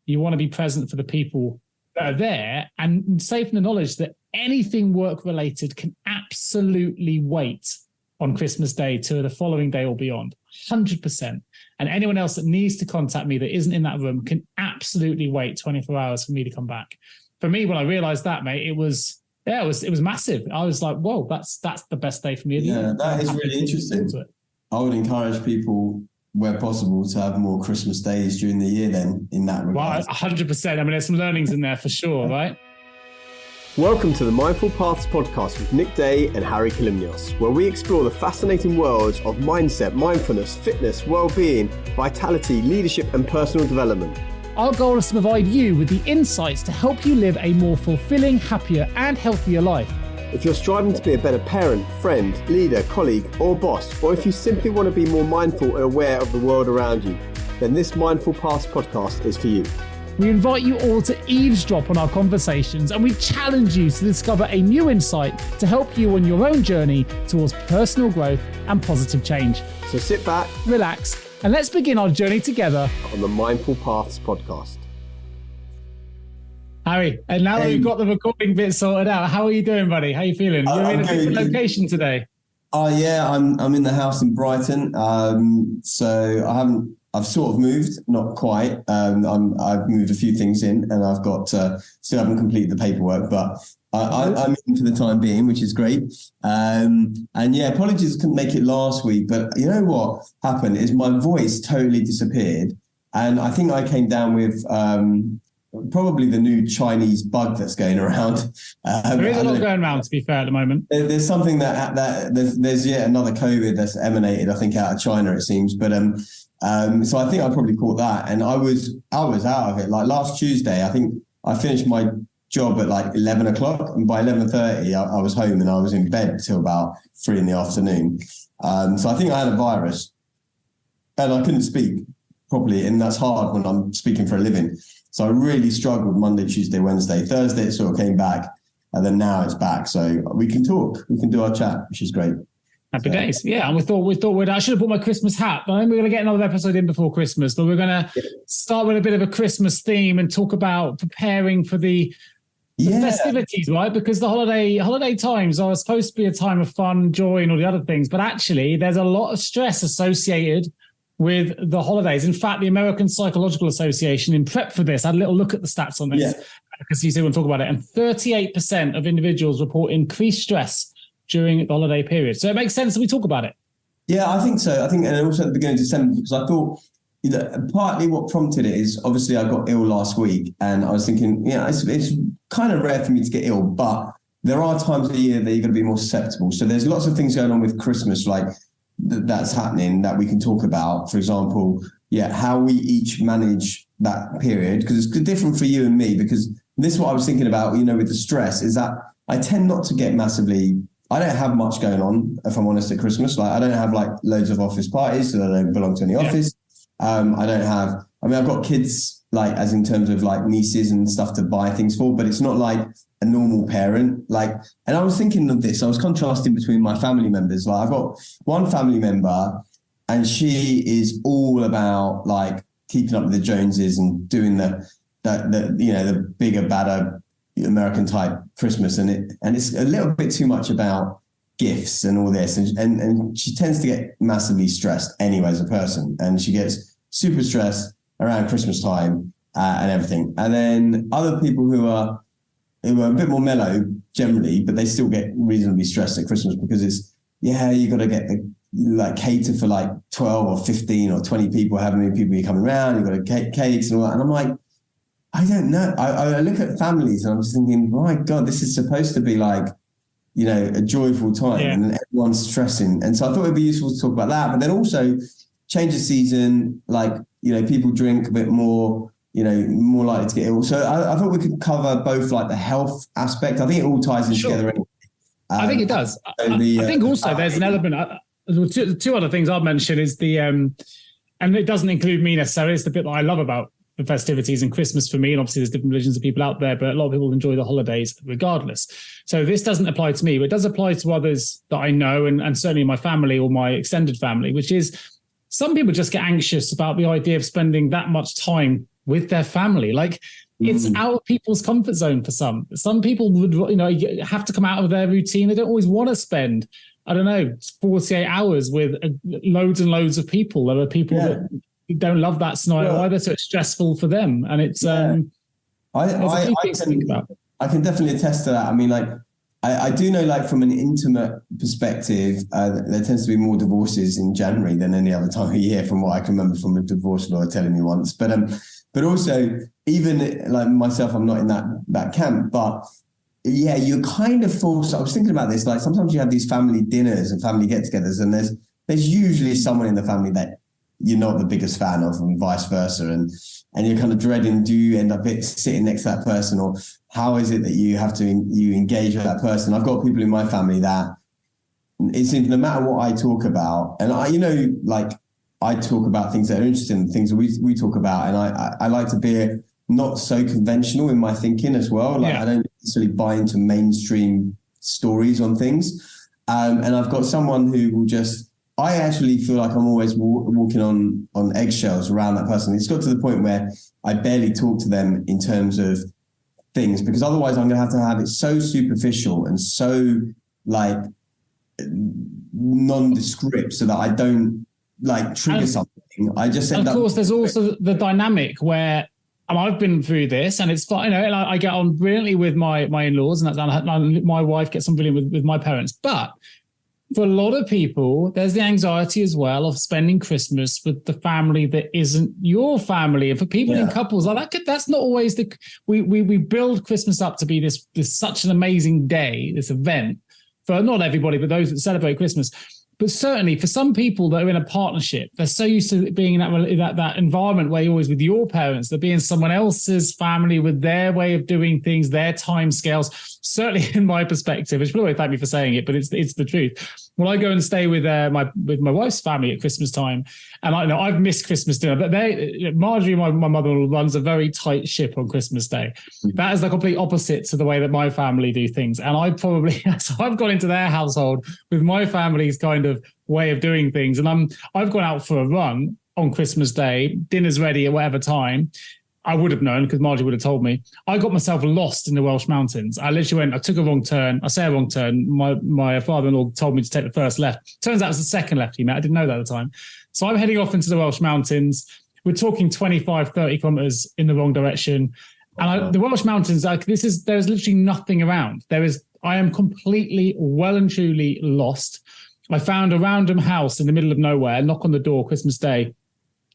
You want to be present for the people that are there, and safe in the knowledge that anything work-related can absolutely wait on Christmas Day to the following day or beyond, 100%. And anyone else that needs to contact me that isn't in that room can absolutely wait 24 hours for me to come back. For me, when I realized that, mate, it was massive. I was like, whoa, that's the best day for me. Yeah, that is really interesting. I would encourage people, where possible, to have more Christmas days during the year then, in that regard. Well, 100%. I mean, there's some learnings in there for sure, right? Welcome to the Mindful Paths podcast with Nick Day and Harry Kalimnios, where we explore the fascinating worlds of mindset, mindfulness, fitness, well-being, vitality, leadership and personal development. Our goal is to provide you with the insights to help you live a more fulfilling, happier and healthier life. If you're striving to be a better parent, friend, leader, colleague or boss, or if you simply want to be more mindful and aware of the world around you, then this Mindful Paths podcast is for you. We invite you all to eavesdrop on our conversations, and we challenge you to discover a new insight to help you on your own journey towards personal growth and positive change. So sit back, relax, and let's begin our journey together on the Mindful Paths podcast. Harry, and now that we've got the recording bit sorted out, how are you doing, buddy? How are you feeling? You're in a different location today. Oh yeah, I'm in the house in Brighton. So I've sort of moved, not quite. I've moved a few things in, and I've got still haven't completed the paperwork, but I'm in for the time being, which is great. And yeah, apologies, couldn't make it last week, but you know what happened is my voice totally disappeared, and I think I came down with probably the new Chinese bug that's going around. There is a lot going around, to be fair, at the moment. There's something that there's yet another COVID that's emanated, I think, out of China, it seems, but so I think I probably caught that, and I was out of it. Like last Tuesday, I think I finished my job at like 11 o'clock, and by 11:30 I was home and I was in bed till about 3 PM. So I think I had a virus, and I couldn't speak properly, and that's hard when I'm speaking for a living. So I really struggled Monday, Tuesday, Wednesday. Thursday it sort of came back, and then now it's back. So we can talk, we can do our chat, which is great. Happy days. Yeah, and we thought I should have bought my Christmas hat, but I think we're going to get another episode in before Christmas. But we're going to start with a bit of a Christmas theme and talk about preparing for the festivities, right? Because the holiday times are supposed to be a time of fun, joy, and all the other things. But actually, there's a lot of stress associated with the holidays. In fact, the American Psychological Association, in prep for this, I had a little look at the stats on this because you said we'll talk about it. And 38% of individuals report increased stress during the holiday period. So it makes sense that we talk about it. Yeah, I think so. I think, and also at the beginning of December, because I thought, partly what prompted it is obviously I got ill last week, and I was thinking, it's kind of rare for me to get ill, but there are times of the year that you're going to be more susceptible. So there's lots of things going on with Christmas, like that's happening that we can talk about. For example, how we each manage that period, because it's different for you and me, because this is what I was thinking about, with the stress, is that I tend not to get I don't have much going on, if I'm honest, at Christmas. Like I don't have like loads of office parties, so I don't belong to any office. I've got kids, like as in terms of like nieces and stuff to buy things for, but it's not like a normal parent. And I was thinking of this, I was contrasting between my family members. Like I've got one family member, and she is all about like keeping up with the Joneses and doing the bigger, badder American type Christmas, and it's a little bit too much about gifts and all this, and she tends to get massively stressed anyway as a person, and she gets super stressed around Christmas time and everything. And then other people who are a bit more mellow generally, but they still get reasonably stressed at Christmas, because it's you got to get cater for like 12 or 15 or 20 people, how many people are coming around, you've got to get cakes and all that, and I'm like, I don't know. I look at families and I'm just thinking, my God, this is supposed to be like, a joyful time, and then everyone's stressing. And so I thought it'd be useful to talk about that. But then also change of season, people drink a bit more, more likely to get ill. So I thought we could cover both like the health aspect. I think it all ties in together anyway. I think it does. I think also there's an element, two other things I've mentioned is and it doesn't include me necessarily, it's the bit that I love about the festivities and Christmas for me, and obviously there's different religions of people out there, but a lot of people enjoy the holidays regardless. So this doesn't apply to me, but it does apply to others that I know, and certainly my family or my extended family, which is some people just get anxious about the idea of spending that much time with their family. Like, it's out of people's comfort zone for some. Some people would, have to come out of their routine. They don't always want to spend, 48 hours with loads and loads of people. There are people that don't love that scenario either, so it's stressful for them. And it's I can definitely attest to that. I mean, like, I do know, like, from an intimate perspective, there tends to be more divorces in January than any other time of year, from what I can remember from a divorce lawyer telling me once. But also, even like myself, I'm not in that camp, but yeah, you're kind of forced. I was thinking about this, like, sometimes you have these family dinners and family get-togethers, and there's usually someone in the family that you're not the biggest fan of, and vice versa, and you're kind of dreading, do you end up sitting next to that person, or how is it that you have to engage with that person? I've got people in my family that it seems no matter what I talk about, and I talk about things that are interesting, things that we talk about, and I like to be not so conventional in my thinking as well. Like, I don't necessarily buy into mainstream stories on things, and I've got someone who will just. I actually feel like I'm always walking on eggshells around that person. It's got to the point where I barely talk to them in terms of things, because otherwise I'm going to have it so superficial and so, like, nondescript, so that I don't, like, trigger something. I just end up. Of course, there's also the dynamic where I've been through this, and it's fine. And I get on brilliantly with my in-laws, and my wife gets on brilliantly with my parents, but. For a lot of people, there's the anxiety as well of spending Christmas with the family that isn't your family. And for people in couples, like that's not always we build Christmas up to be this such an amazing day, this event for not everybody, but those that celebrate Christmas. But certainly for some people that are in a partnership, they're so used to being in that environment where you're always with your parents, they're being someone else's family with their way of doing things, their time scales. Certainly in my perspective, which, by the way, thank me for saying it, but it's the truth. When I go and stay with my wife's family at Christmas time, and I've missed Christmas dinner, but Marjorie, my mother, runs a very tight ship on Christmas Day. That is the complete opposite to the way that my family do things. And I've gone into their household with my family's kind of way of doing things. And I've gone out for a run on Christmas Day, dinner's ready at whatever time. I would have known because Margie would have told me. I got myself lost in the Welsh mountains. I literally I took a wrong turn. I say a wrong turn. My father-in-law told me to take the first left. Turns out it was the second left he met. I didn't know that at the time. So I'm heading off into the Welsh mountains. We're talking 25, 30 kilometers in the wrong direction. And the Welsh mountains, there's literally nothing around. I am completely well and truly lost. I found a random house in the middle of nowhere, knock on the door, Christmas Day,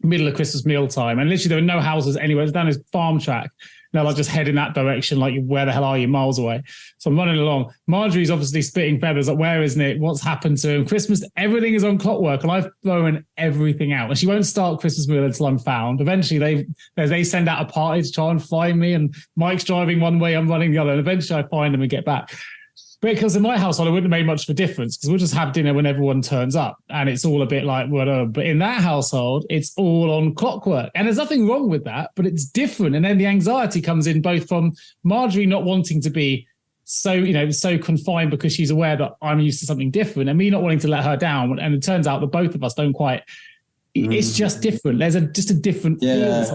middle of Christmas meal time, and literally there were no houses anywhere. It's down this farm track. Now I just head in that direction, like, where the hell are you? Miles away. So I'm running along. Marjorie's obviously spitting feathers, like, where is Nick? What's happened to him? Christmas, everything is on clockwork, and I've thrown everything out. And she won't start Christmas meal until I'm found. Eventually they send out a party to try and find me, and Mike's driving one way, I'm running the other, and eventually I find them and get back. Because in my household, it wouldn't have made much of a difference, because we'll just have dinner when everyone turns up, and it's all a bit like whatever. But in that household, it's all on clockwork, and there's nothing wrong with that, but it's different. And then the anxiety comes in both from Marjorie not wanting to be so confined because she's aware that I'm used to something different, and me not wanting to let her down. And it turns out that both of us don't quite. It's just different. There's just a different feel.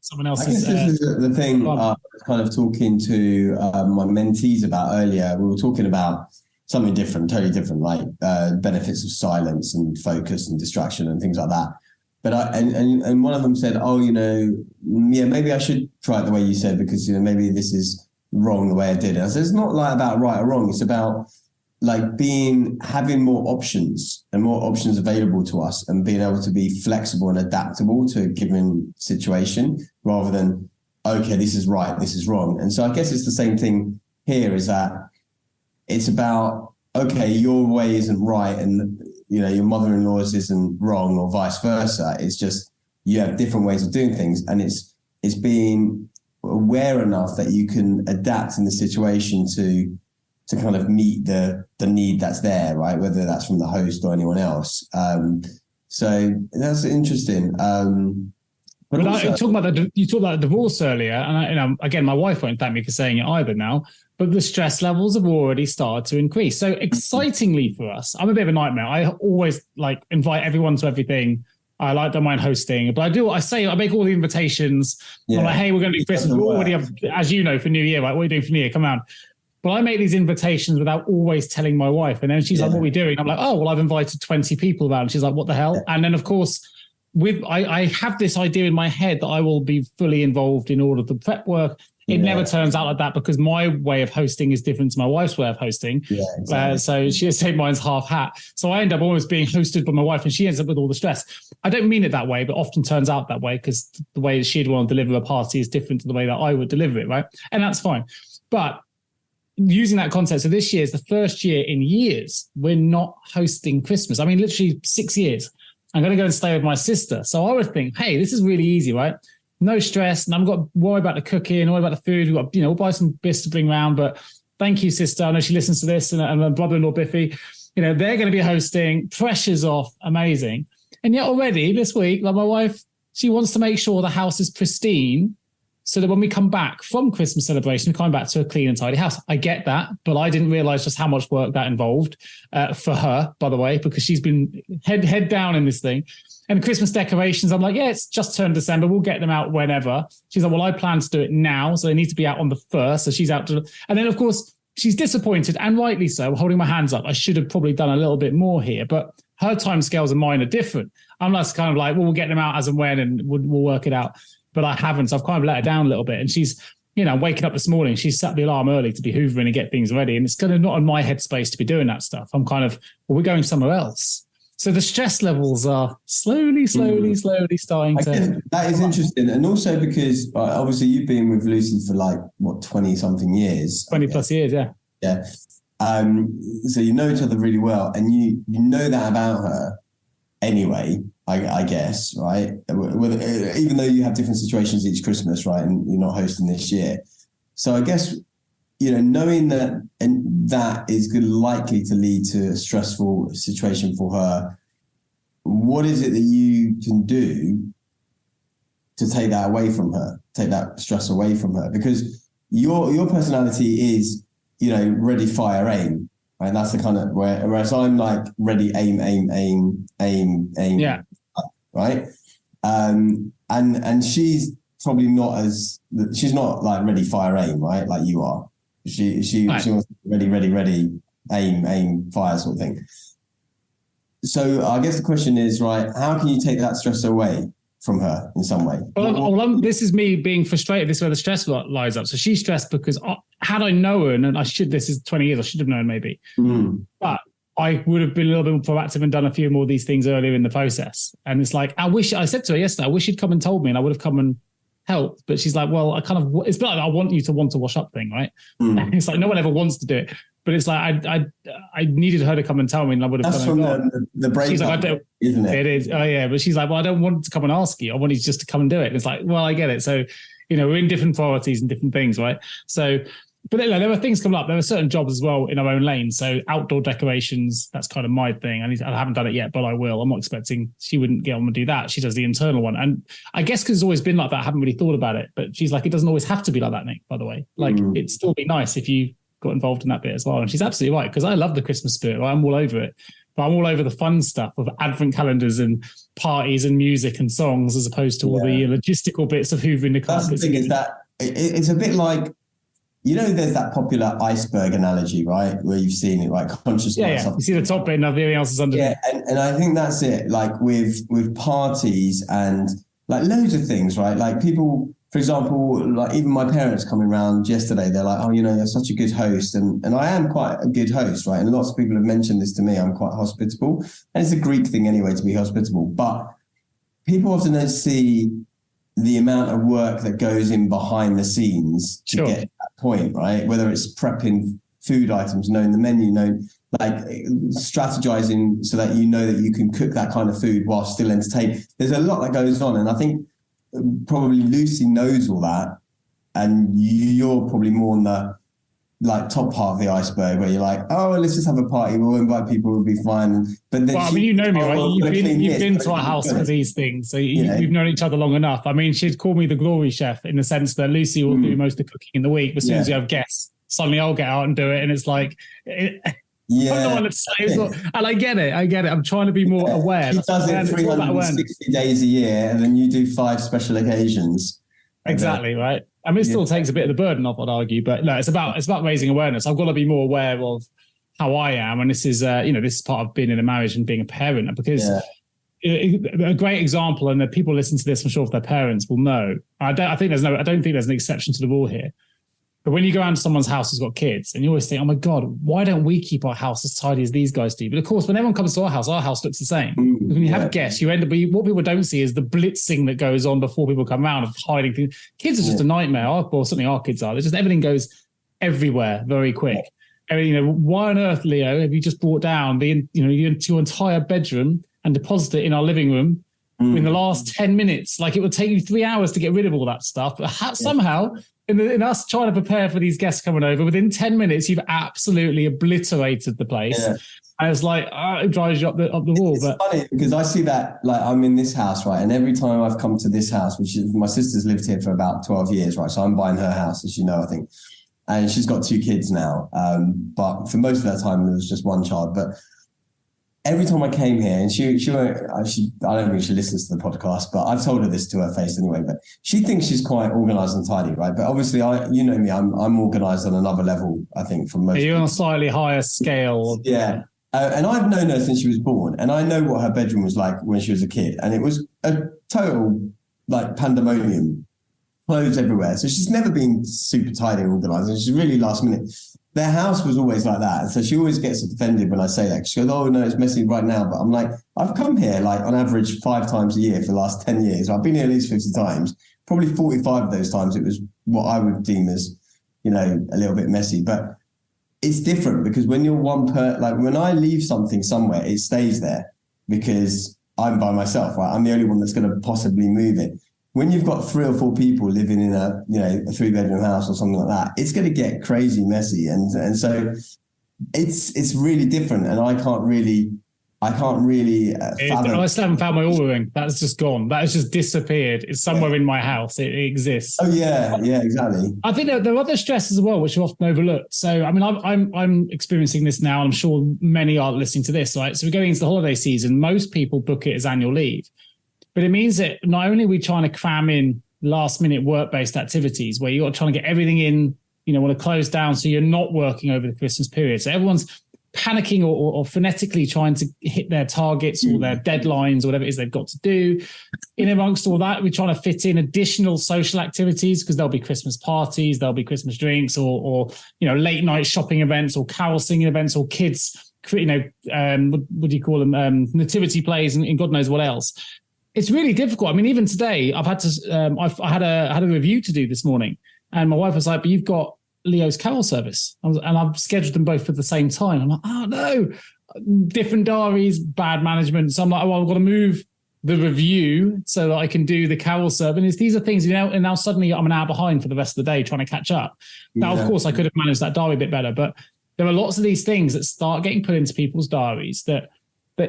Someone else's. I guess this is the thing I was kind of talking to my mentees about earlier. We were talking about something different, totally different, like benefits of silence and focus and distraction and things like that. But and one of them said, maybe I should try it the way you said, because maybe this is wrong the way I did it. I said, it's not like about right or wrong. It's about like having more options available to us, and being able to be flexible and adaptable to a given situation, rather than, okay, this is right, this is wrong. And so I guess it's the same thing here, is that it's about, okay, your way isn't right, and your mother-in-law's isn't wrong, or vice versa. It's just you have different ways of doing things, and it's being aware enough that you can adapt in the situation to kind of meet the need that's there, right? Whether that's from the host or anyone else. So that's interesting. But also, you talked about the divorce earlier, and again, my wife won't thank me for saying it either now, but the stress levels have already started to increase. So excitingly for us, I'm a bit of a nightmare. I always invite everyone to everything. don't mind hosting, but I make all the invitations. I'm like, hey, we're going to do Christmas. We already have, as you know, for New Year, right? What are you doing for New Year? Come on. But I make these invitations without always telling my wife. And then she's like, what are we doing? I'm like, oh, well, I've invited 20 people about. And she's like, what the hell? And then, of course, I have this idea in my head that I will be fully involved in all of the prep work. It never turns out like that because my way of hosting is different to my wife's way of hosting. Yeah, exactly. So she said mine's half hat. So I end up almost being hosted by my wife and she ends up with all the stress. I don't mean it that way, but often turns out that way because the way she'd want to deliver a party is different to the way that I would deliver it, right? And that's fine. But using that concept, so this year is the first year in years we're not hosting Christmas. I mean, literally 6 years. I'm going to go and stay with my sister. So I would think, hey, this is really easy, right? No stress, and I've got to worry about the cooking, worry about the food. We've got, we'll buy some bits to bring around. But thank you, sister. I know she listens to this, and my brother-in-law Biffy. They're going to be hosting. Pressure's off, amazing. And yet already this week, like my wife, she wants to make sure the house is pristine, so that when we come back from Christmas celebration, we come back to a clean and tidy house. I get that, but I didn't realize just how much work that involved for her, by the way, because she's been head down in this thing. And Christmas decorations, I'm like, yeah, it's just turned December. We'll get them out whenever. She's like, well, I plan to do it now. So they need to be out on the 1st. So she's out to, and then of course, she's disappointed and rightly so, holding my hands up. I should have probably done a little bit more here, but her timescales and mine are different. I'm just kind of like, well, we'll get them out as and when, and we'll work it out. But I haven't. So I've kind of let her down a little bit. And she's, waking up this morning, she's set the alarm early to be hoovering and get things ready. And it's kind of not in my headspace to be doing that stuff. I'm kind of, well, we're going somewhere else. So the stress levels are slowly starting to... That is interesting. And also because obviously you've been with Lucy for 20 something years. 20 plus years, yeah. Yeah. So you know each other really well, and you know that about her anyway, I guess, right? Even though you have different situations each Christmas, right? And you're not hosting this year. So I guess, knowing that, and that is likely to lead to a stressful situation for her, what is it that you can do to take that away from her, take that stress away from her? Because your personality is, ready, fire, aim, right? That's the kind of, whereas I'm like ready, aim. Yeah. Right. And she's probably she's not like ready, fire, aim, right? Like you are. She wants to be ready, aim, fire sort of thing. So I guess the question is, right, how can you take that stress away from her in some way? Well, this is me being frustrated. This is where the stress lies up. So she's stressed because had I known, and this is 20 years, I should have known maybe, but I would have been a little bit more proactive and done a few more of these things earlier in the process. And it's like, I said to her yesterday, I wish you'd come and told me and I would have come and helped. But she's like, well, it's a bit like I want you to want to wash up thing, right? It's like no one ever wants to do it. But it's like I needed her to come and tell me, and I would have. That's from the break. She's like, isn't it? It is. Oh yeah, but she's like, well, I don't want to come and ask you. I want you just to come and do it. And it's like, well, I get it. So, we're in different priorities and different things, right? So, but there were things coming up. There were certain jobs as well in our own lane. So outdoor decorations, that's kind of my thing. I haven't done it yet, but I will. I'm not expecting she wouldn't get on and do that. She does the internal one, and I guess because it's always been like that, I haven't really thought about it. But she's like, it doesn't always have to be like that, Nick. By the way, it'd still be nice if you got involved in that bit as well. And she's absolutely right, because I love the Christmas spirit. I'm all over it. But I'm all over the fun stuff of advent calendars and parties and music and songs, as opposed to all the logistical bits of hoovering the carpets. That's the thing, is that it's a bit like, there's that popular iceberg analogy, right? Where you've seen it, right? Consciousness. Yeah. You see the top bit and everything else is under. Yeah, and I think that's it. Like with parties and like loads of things, right? Like people, for example, like even my parents coming around yesterday, they're like, oh, you're such a good host. And I am quite a good host, right? And lots of people have mentioned this to me. I'm quite hospitable. And it's a Greek thing anyway to be hospitable. But people often don't see the amount of work that goes in behind the scenes to get to that point, right? Whether it's prepping food items, knowing the menu, strategizing so that that you can cook that kind of food while still entertaining. There's a lot that goes on. And I think probably Lucy knows all that, and you're probably more on the top part of the iceberg where you're like, oh, let's just have a party, we'll invite people, we'll be fine. But then you know me, right? You've been to our house for these things, so you've known each other long enough. I mean, she'd call me the glory chef in the sense that Lucy will do most of the cooking in the week, but as soon as you have guests, suddenly I'll get out and do it, and it's like Yeah. I'm not one to say, and I get it. I'm trying to be more aware. She does it 360 days a year, and then you do 5 special occasions. Exactly, right? I mean, it still takes a bit of the burden off, I'd argue, but no, it's about raising awareness. I've got to be more aware of how I am, and this is this is part of being in a marriage and being a parent, because a great example, and the people listening to this, I'm sure if their parents will know. I don't think there's an exception to the rule here. But when you go around to someone's house who's got kids, and you always think, oh my God, why don't we keep our house as tidy as these guys do? But of course, when everyone comes to our house looks the same. When you have guests, you end up, what people don't see is the blitzing that goes on before people come around of hiding things. Kids are just a nightmare, or something our kids are. Everything goes everywhere very quick. Why on earth, Leo, have you just brought down your entire bedroom and deposited it in our living room in the last 10 minutes? Like, it would take you 3 hours to get rid of all that stuff. But somehow, in us trying to prepare for these guests coming over, within 10 minutes, you've absolutely obliterated the place. Yeah. And it's like, it drives you up the wall. It's funny because I see that, like, I'm in this house, right? And every time I've come to this house, which is, my sister's lived here for about 12 years, right? So I'm buying her house, as you know, I think. And she's got 2 kids now. But for most of that time, there was just 1 child. But every time I came here, and I don't think she listens to the podcast, but I've told her this to her face anyway, but she thinks she's quite organized and tidy, right? But obviously, you know me, I'm organized on another level, I think, from most people. You're on a slightly higher scale. Yeah. And I've known her since she was born, and I know what her bedroom was like when she was a kid. And it was a total, like, pandemonium, clothes everywhere. So she's never been super tidy and organized, and she's really last minute. Their house was always like that. And so she always gets offended when I say that. She goes, oh, no, it's messy right now. But I'm like, I've come here, like, on average 5 times a year for the last 10 years. I've been here at least 50 times. Probably 45 of those times it was what I would deem as, a little bit messy. But it's different because when you're when I leave something somewhere, it stays there because I'm by myself, right? I'm the only one that's going to possibly move it. When you've got 3 or 4 people living in a 3-bedroom house or something like that, it's going to get crazy messy. And so it's really different. And I can't really fathom. I still haven't found my Oura ring. That's just gone. That has just disappeared. It's somewhere in my house. It exists. Oh yeah, exactly. I think there are other stresses as well, which are often overlooked. So, I mean, I'm experiencing this now, and I'm sure many are listening to this, right? So we're going into the holiday season. Most people book it as annual leave. But it means that not only are we trying to cram in last minute work-based activities where you're trying to get everything in, want to close down so you're not working over the Christmas period. So everyone's panicking or phonetically trying to hit their targets or their deadlines or whatever it is they've got to do. In amongst all that, we're trying to fit in additional social activities because there'll be Christmas parties, there'll be Christmas drinks or late night shopping events or carol singing events or kids, what do you call them? Nativity plays and God knows what else. It's really difficult. I mean, even today, I've had to. I had a review to do this morning, and my wife was like, "But you've got Leo's carol service," and I've scheduled them both for the same time. I'm like, "Oh no, different diaries, bad management." So I'm like, "Oh, I've got to move the review so that I can do the carol service." These are things, and now suddenly I'm an hour behind for the rest of the day trying to catch up. Now, of course, I could have managed that diary a bit better, but there are lots of these things that start getting put into people's diaries that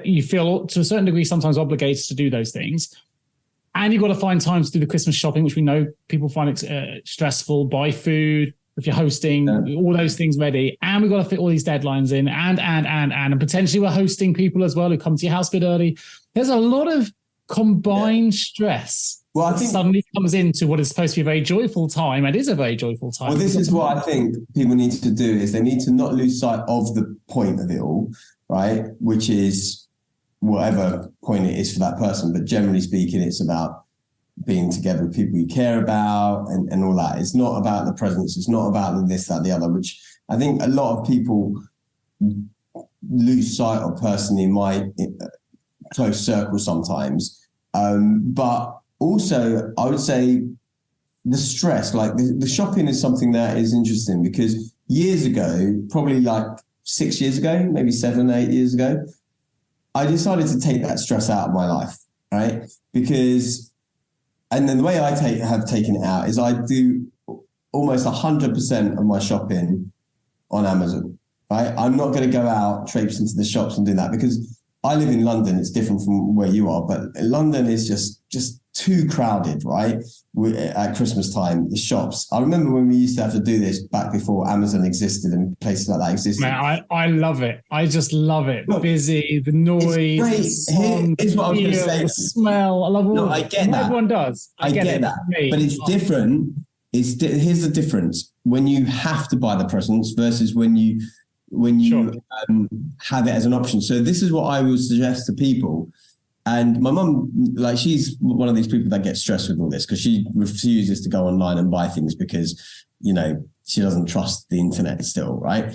you feel to a certain degree sometimes obligated to do those things. And you've got to find time to do the Christmas shopping, which we know people find it stressful, buy food, if you're hosting, all those things ready. And we've got to fit all these deadlines in and potentially we're hosting people as well who come to your house a bit early. There's a lot of combined stress that suddenly comes into what is supposed to be a very joyful time. It is a very joyful time. Well, this is what I think people need to do is they need to not lose sight of the point of it all, right? Which is whatever point it is for that person. But generally speaking, it's about being together with people you care about and all that. It's not about the presents. It's not about the this, that, the other, which I think a lot of people lose sight of personally in my close circle sometimes. But also, I would say the stress, like the shopping is something that is interesting because years ago, probably like 6 years ago, maybe 7, 8 years ago, I decided to take that stress out of my life, right? And then the way I have taken it out is I do almost 100% of my shopping on Amazon, right? I'm not going to go out, traipse into the shops and do that because I live in London. It's different from where you are, but London is just too crowded, right? At Christmas time, the shops. I remember when we used to have to do this back before Amazon existed and places like that existed. Man, I love it. I just love it. Look, busy, the noise, the song, here's what I was going to say. The smell. I love all of it. I get that. Everyone does. I get that. But it's different. Here's the difference. When you have to buy the presents versus when you have it as an option. So this is what I would suggest to people. And my mum, like, she's one of these people that gets stressed with all this because she refuses to go online and buy things because, you know, she doesn't trust the internet still, right?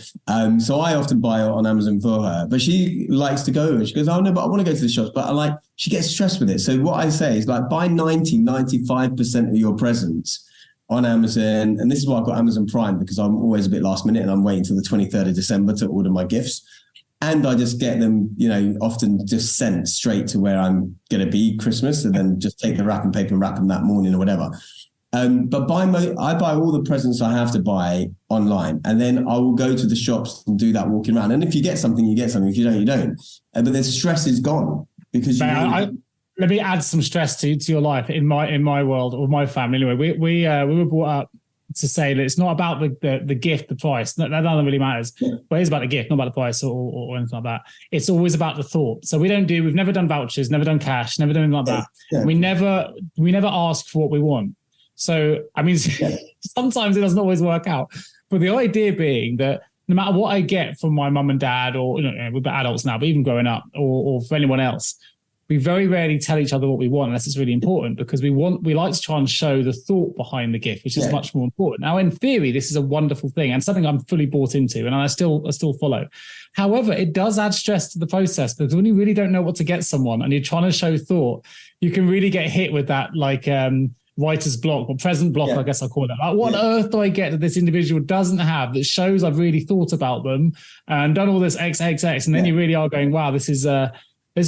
So I often buy it on Amazon for her, but she likes to go and she goes, oh no, but I want to go to the shops. But she gets stressed with it. So what I say is, like, buy 95% of your presents on Amazon. And this is why I've got Amazon Prime, because I'm always a bit last minute and I'm waiting till the 23rd of December to order my gifts. And I just get them, you know, often just sent straight to where I'm going to be Christmas, and then just take the wrapping paper and wrap them that morning or whatever. But I buy all the presents I have to buy online, and then I will go to the shops and do that walking around. And if you get something, you get something. If you don't, you don't. But the stress is gone because let me add some stress to your life in my world, or my family. Anyway, we were brought up to say that it's not about the gift, the price. That doesn't really matters. Yeah. But it's about the gift, not about the price or anything like that. It's always about the thought. So we've never done vouchers, never done cash, never done anything like that. Yeah. We never ask for what we want. So, I mean, sometimes it doesn't always work out. But the idea being that no matter what I get from my mum and dad, or, you know, we're adults now, but even growing up, or for anyone else, we very rarely tell each other what we want unless it's really important, because we like to try and show the thought behind the gift, which is much more important. Now, in theory, this is a wonderful thing and something I'm fully bought into, and I still follow. However, it does add stress to the process, because when you really don't know what to get someone and you're trying to show thought, you can really get hit with that, like, writer's block, or present block, I guess I'll call it. Like, what on earth do I get that this individual doesn't have that shows I've really thought about them and done all this XXX? And then you really are going, wow, this is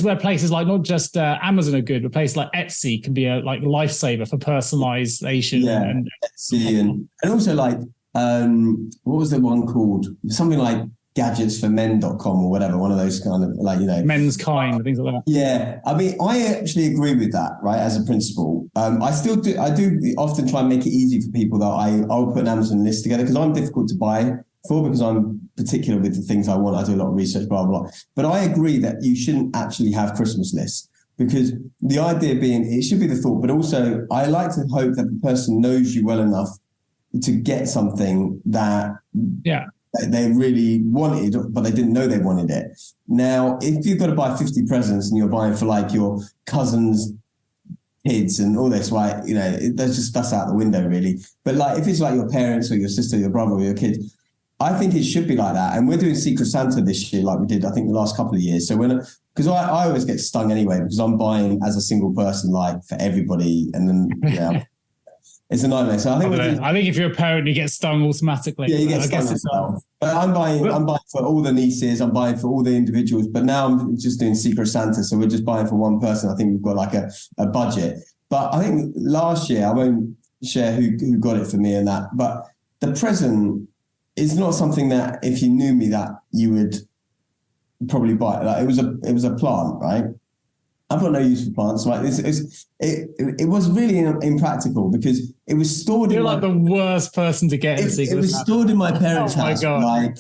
where places like not just Amazon are good, but places like Etsy can be a like lifesaver for personalization. Yeah, and Etsy and also like, what was the one called? Something like gadgetsformen.com or whatever, one of those kind of, like, you know, Men's Kind, things like that. Yeah, I mean, I actually agree with that, right, as a principle. I do often try and make it easy for people that I'll put an Amazon list together, because I'm difficult to buy for, because I'm particular with the things I want. I do a lot of research, blah, blah, blah. But I agree that you shouldn't actually have Christmas lists, because the idea being it should be the thought, but also I like to hope that the person knows you well enough to get something that they really wanted, but they didn't know they wanted it. Now, if you've got to buy 50 presents and you're buying for like your cousin's kids and all this, right, you know, that's out the window really. But like, if it's like your parents or your sister, your brother or your kid, I think it should be like that. And we're doing Secret Santa this year, like we did, I think, the last couple of years. So because I always get stung anyway, because I'm buying as a single person, like for everybody. And then, it's a nightmare. So I think if you're a parent, you get stung automatically. Yeah, you get stung as well. But I'm buying for all the nieces, I'm buying for all the individuals. But now I'm just doing Secret Santa. So we're just buying for one person. I think we've got like a budget. But I think last year, I won't share who got it for me and that, but the present is not something that if you knew me that you would probably buy. Like, it was a plant, right? I've got no use for plants. Right? It was really impractical, because it was stored. You're like the worst person to get. It was stored in my parents' house for like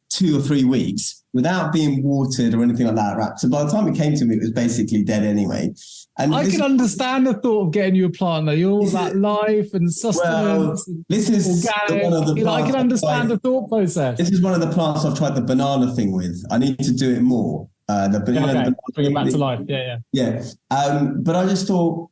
2 or 3 weeks without being watered or anything like that. Right? So by the time it came to me, it was basically dead anyway. And I can understand the thought of getting you a plant, though. You're all about life and sustenance. Well, this is one of the plants. I can understand the thought process. This is one of the plants I've tried the banana thing with. I need to do it more. Bring it back to life. Yeah. But I just thought,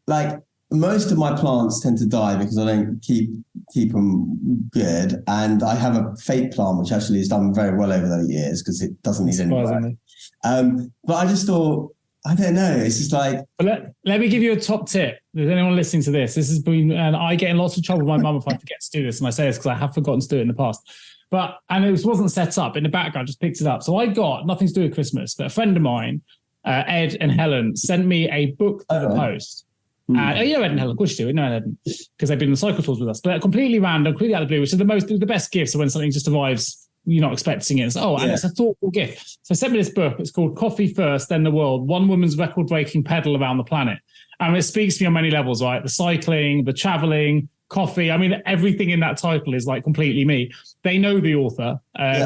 like, most of my plants tend to die because I don't keep them good, and I have a fake plant which actually has done very well over the years because it doesn't need any work. But I just thought, I don't know. It's just like. But let me give you a top tip. If there's anyone listening to this, this has been, and I get in lots of trouble with my mum if I forget to do this, and I say this because I have forgotten to do it in the past. And it wasn't set up in the background, just picked it up. So I got nothing to do with Christmas, but a friend of mine, Ed and Helen, sent me a book to the post. And Ed and Helen, of course you do, no, Ed, because they've been on the cycle tours with us, but completely random, completely out of the blue, which are the best gifts are when something just arrives, you're not expecting it. It's, and it's a thoughtful gift. So sent me this book. It's called Coffee First, Then the World, One Woman's Record-Breaking Pedal Around the Planet. And it speaks to me on many levels, right? The cycling, the traveling, coffee. I mean, everything in that title is like completely me. They know the author,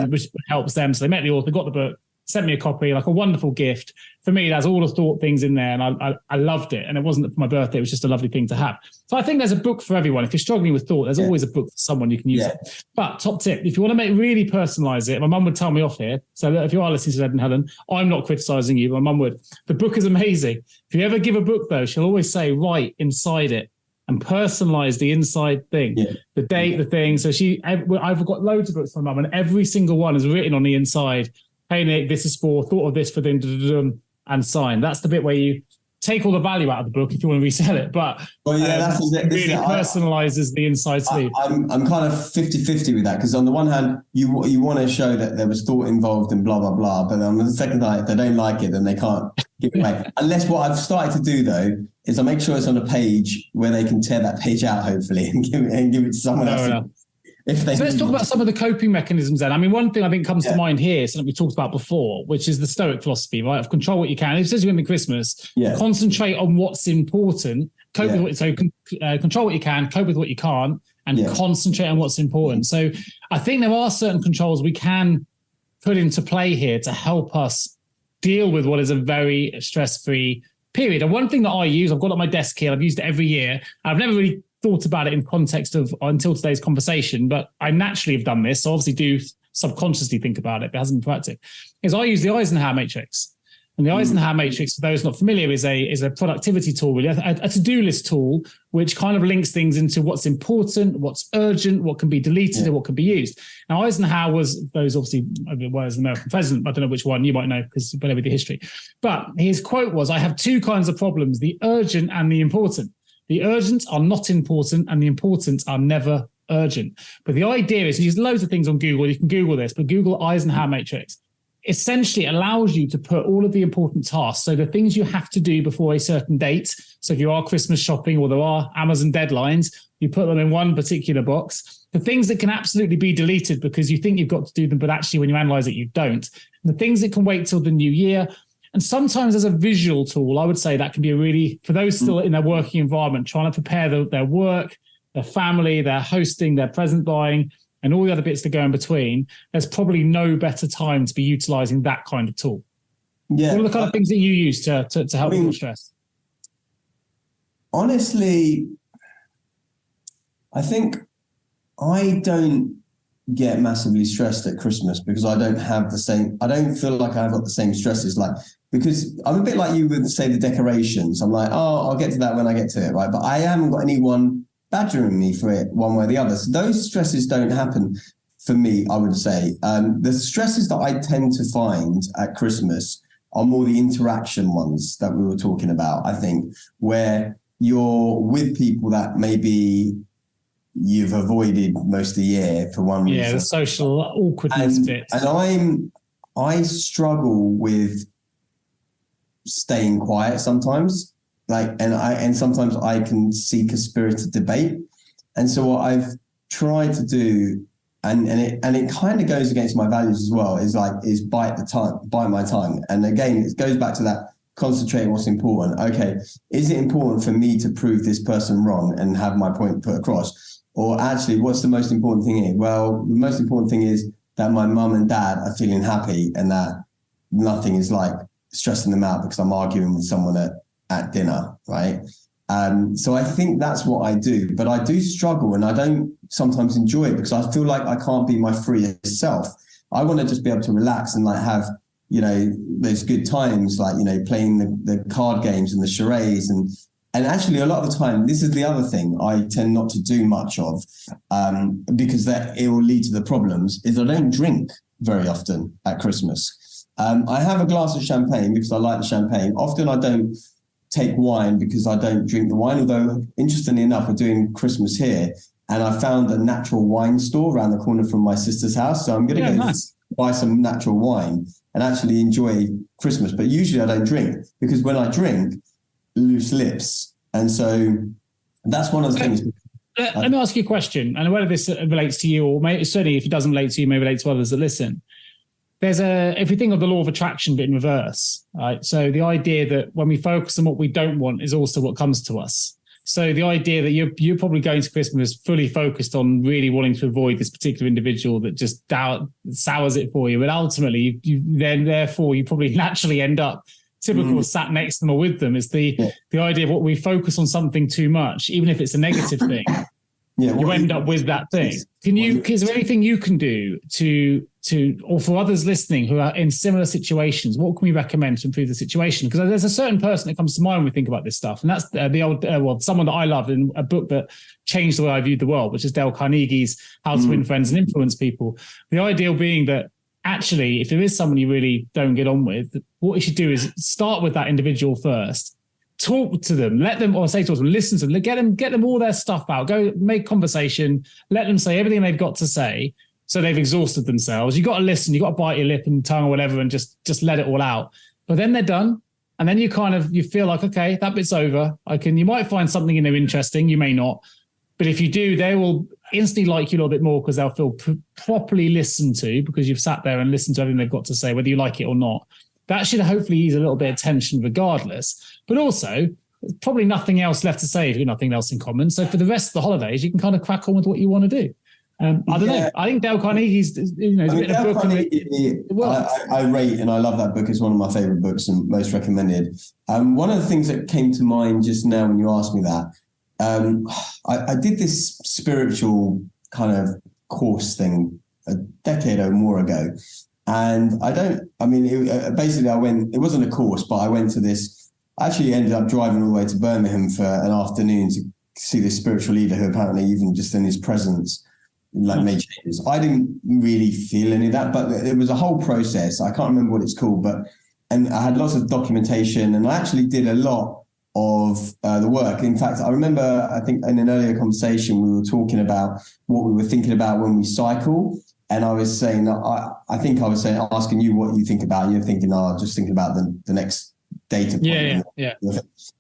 which helps them. So they met the author, got the book, sent me a copy, like a wonderful gift. For me, there's all the thought things in there, and I loved it. And it wasn't for my birthday, it was just a lovely thing to have. So I think there's a book for everyone. If you're struggling with thought, there's always a book for someone you can use it. But top tip, if you want to really personalize it, my mum would tell me off here. So if you are listening to Ed and Helen, I'm not criticizing you, my mum would. The book is amazing. If you ever give a book though, she'll always say, write inside it and personalize the inside thing, the date, the thing. So I've got loads of books from my mum, and every single one is written on the inside. Hey Nick, this is for, thought of this for them, and sign. That's the bit where you take all the value out of the book if you want to resell it. But really personalizes the inside sleeve. I'm kind of 50-50 with that, because on the one hand, you want to show that there was thought involved and blah, blah, blah. But on the second hand, if they don't like it, then they can't give it away. Unless what I've started to do, though, is I make sure it's on a page where they can tear that page out, hopefully, and give it to someone else. So let's talk about some of the coping mechanisms then. I mean, one thing I think comes to mind here, something we talked about before, which is the Stoic philosophy, right? Of control what you can. It says you're in Christmas, concentrate on what's important, control what you can, cope with what you can't, and concentrate on what's important. So I think there are certain controls we can put into play here to help us deal with what is a very stress-free period. And one thing that I use, I've got on my desk here, I've used it every year. I've never really thought about it in context of until today's conversation, but I naturally have done this. So obviously do subconsciously think about it, but it hasn't been practiced. Is I use the Eisenhower Matrix. And the Eisenhower Matrix, for those not familiar, is a productivity tool, really, a to-do list tool, which kind of links things into what's important, what's urgent, what can be deleted, and what can be used. Now, Eisenhower was, those obviously, was the American president. I don't know which one, you might know because you've been over the history. But his quote was, I have two kinds of problems, the urgent and the important. The urgent are not important and the important are never urgent. But the idea is, there's loads of things on Google. You can Google this, but Google Eisenhower Matrix essentially allows you to put all of the important tasks. So the things you have to do before a certain date. So if you are Christmas shopping or there are Amazon deadlines, you put them in one particular box. The things that can absolutely be deleted because you think you've got to do them, but actually when you analyze it, you don't. The things that can wait till the new year. And sometimes as a visual tool, I would say that can be a really, for those still in their working environment, trying to prepare their work, their family, their hosting, their present buying, and all the other bits that go in between, there's probably no better time to be utilizing that kind of tool. Yeah. What are the kind of things that you use to help with your stress? Honestly, I think I don't get massively stressed at Christmas because I don't feel like I've got the same stresses, because I'm a bit like you would say the decorations. I'm like, I'll get to that when I get to it, right? But I haven't got anyone badgering me for it one way or the other. So those stresses don't happen for me, I would say. The stresses that I tend to find at Christmas are more the interaction ones that we were talking about, I think, where you're with people that maybe you've avoided most of the year for one reason. Yeah, the social awkwardness bit. And I struggle with staying quiet sometimes. And sometimes I can seek a spirited debate. And so what I've tried to do, and it kind of goes against my values as well, is bite my tongue. And again, it goes back to that concentrate on what's important. Okay, is it important for me to prove this person wrong and have my point put across? Or actually, what's the most important thing here? Well, the most important thing is that my mum and dad are feeling happy and that nothing is stressing them out because I'm arguing with someone at dinner, right? So I think that's what I do, but I do struggle and I don't sometimes enjoy it because I feel like I can't be my freest self. I want to just be able to relax and have, those good times, playing the card games and the charades. And actually a lot of the time, this is the other thing I tend not to do much of, because it will lead to the problems, is I don't drink very often at Christmas. I have a glass of champagne because I like the champagne. Often I don't take wine because I don't drink the wine, although interestingly enough, we're doing Christmas here and I found a natural wine store around the corner from my sister's house. So I'm going to go buy some natural wine and actually enjoy Christmas. But usually I don't drink because when I drink, loose lips. And so that's one of the things. Let me ask you a question, and whether this relates to you or certainly if it doesn't relate to you, may relate to others that listen. if you think of the law of attraction bit in reverse, right? So the idea that when we focus on what we don't want is also what comes to us. So the idea that you're probably going to Christmas fully focused on really wanting to avoid this particular individual that just sours it for you. But ultimately, therefore, you probably naturally end up typical sat next to them or with them. Is the idea of what we focus on something too much, even if it's a negative thing. You end up with that thing. Is there anything you can do to, or for others listening who are in similar situations, what can we recommend to improve the situation? Because there's a certain person that comes to mind when we think about this stuff. And that's someone that I loved in a book that changed the way I viewed the world, which is Dale Carnegie's How to Win Friends and Influence People. The ideal being that actually, if there is someone you really don't get on with, what you should do is start with that individual first. Talk to them, listen to them, get them all their stuff out, go make conversation, let them say everything they've got to say. So they've exhausted themselves. You got to listen, you got to bite your lip and tongue or whatever and just let it all out. But then they're done. And then you feel like, okay, that bit's over. You might find something in there interesting, you may not. But if you do, they will instantly like you a little bit more because they'll feel properly listened to because you've sat there and listened to everything they've got to say, whether you like it or not. That should hopefully ease a little bit of tension regardless. But also, there's probably nothing else left to say if you've got nothing else in common. So for the rest of the holidays, you can kind of crack on with what you want to do. I don't know. I think Dale Carnegie's, written a book. I rate and I love that book. It's one of my favorite books and most recommended. One of the things that came to mind just now when you asked me that, I did this spiritual kind of course thing a decade or more ago. And basically I went, it wasn't a course, but I went to this, I actually ended up driving all the way to Birmingham for an afternoon to see this spiritual leader who apparently even just in his presence, made changes. I didn't really feel any of that, but it was a whole process. I can't remember what it's called, and I had lots of documentation and I actually did a lot of the work. In fact, I remember, I think in an earlier conversation, we were talking about what we were thinking about when we cycle. And I was saying, asking you what you think about, and you're thinking, just thinking about the next data point. Yeah.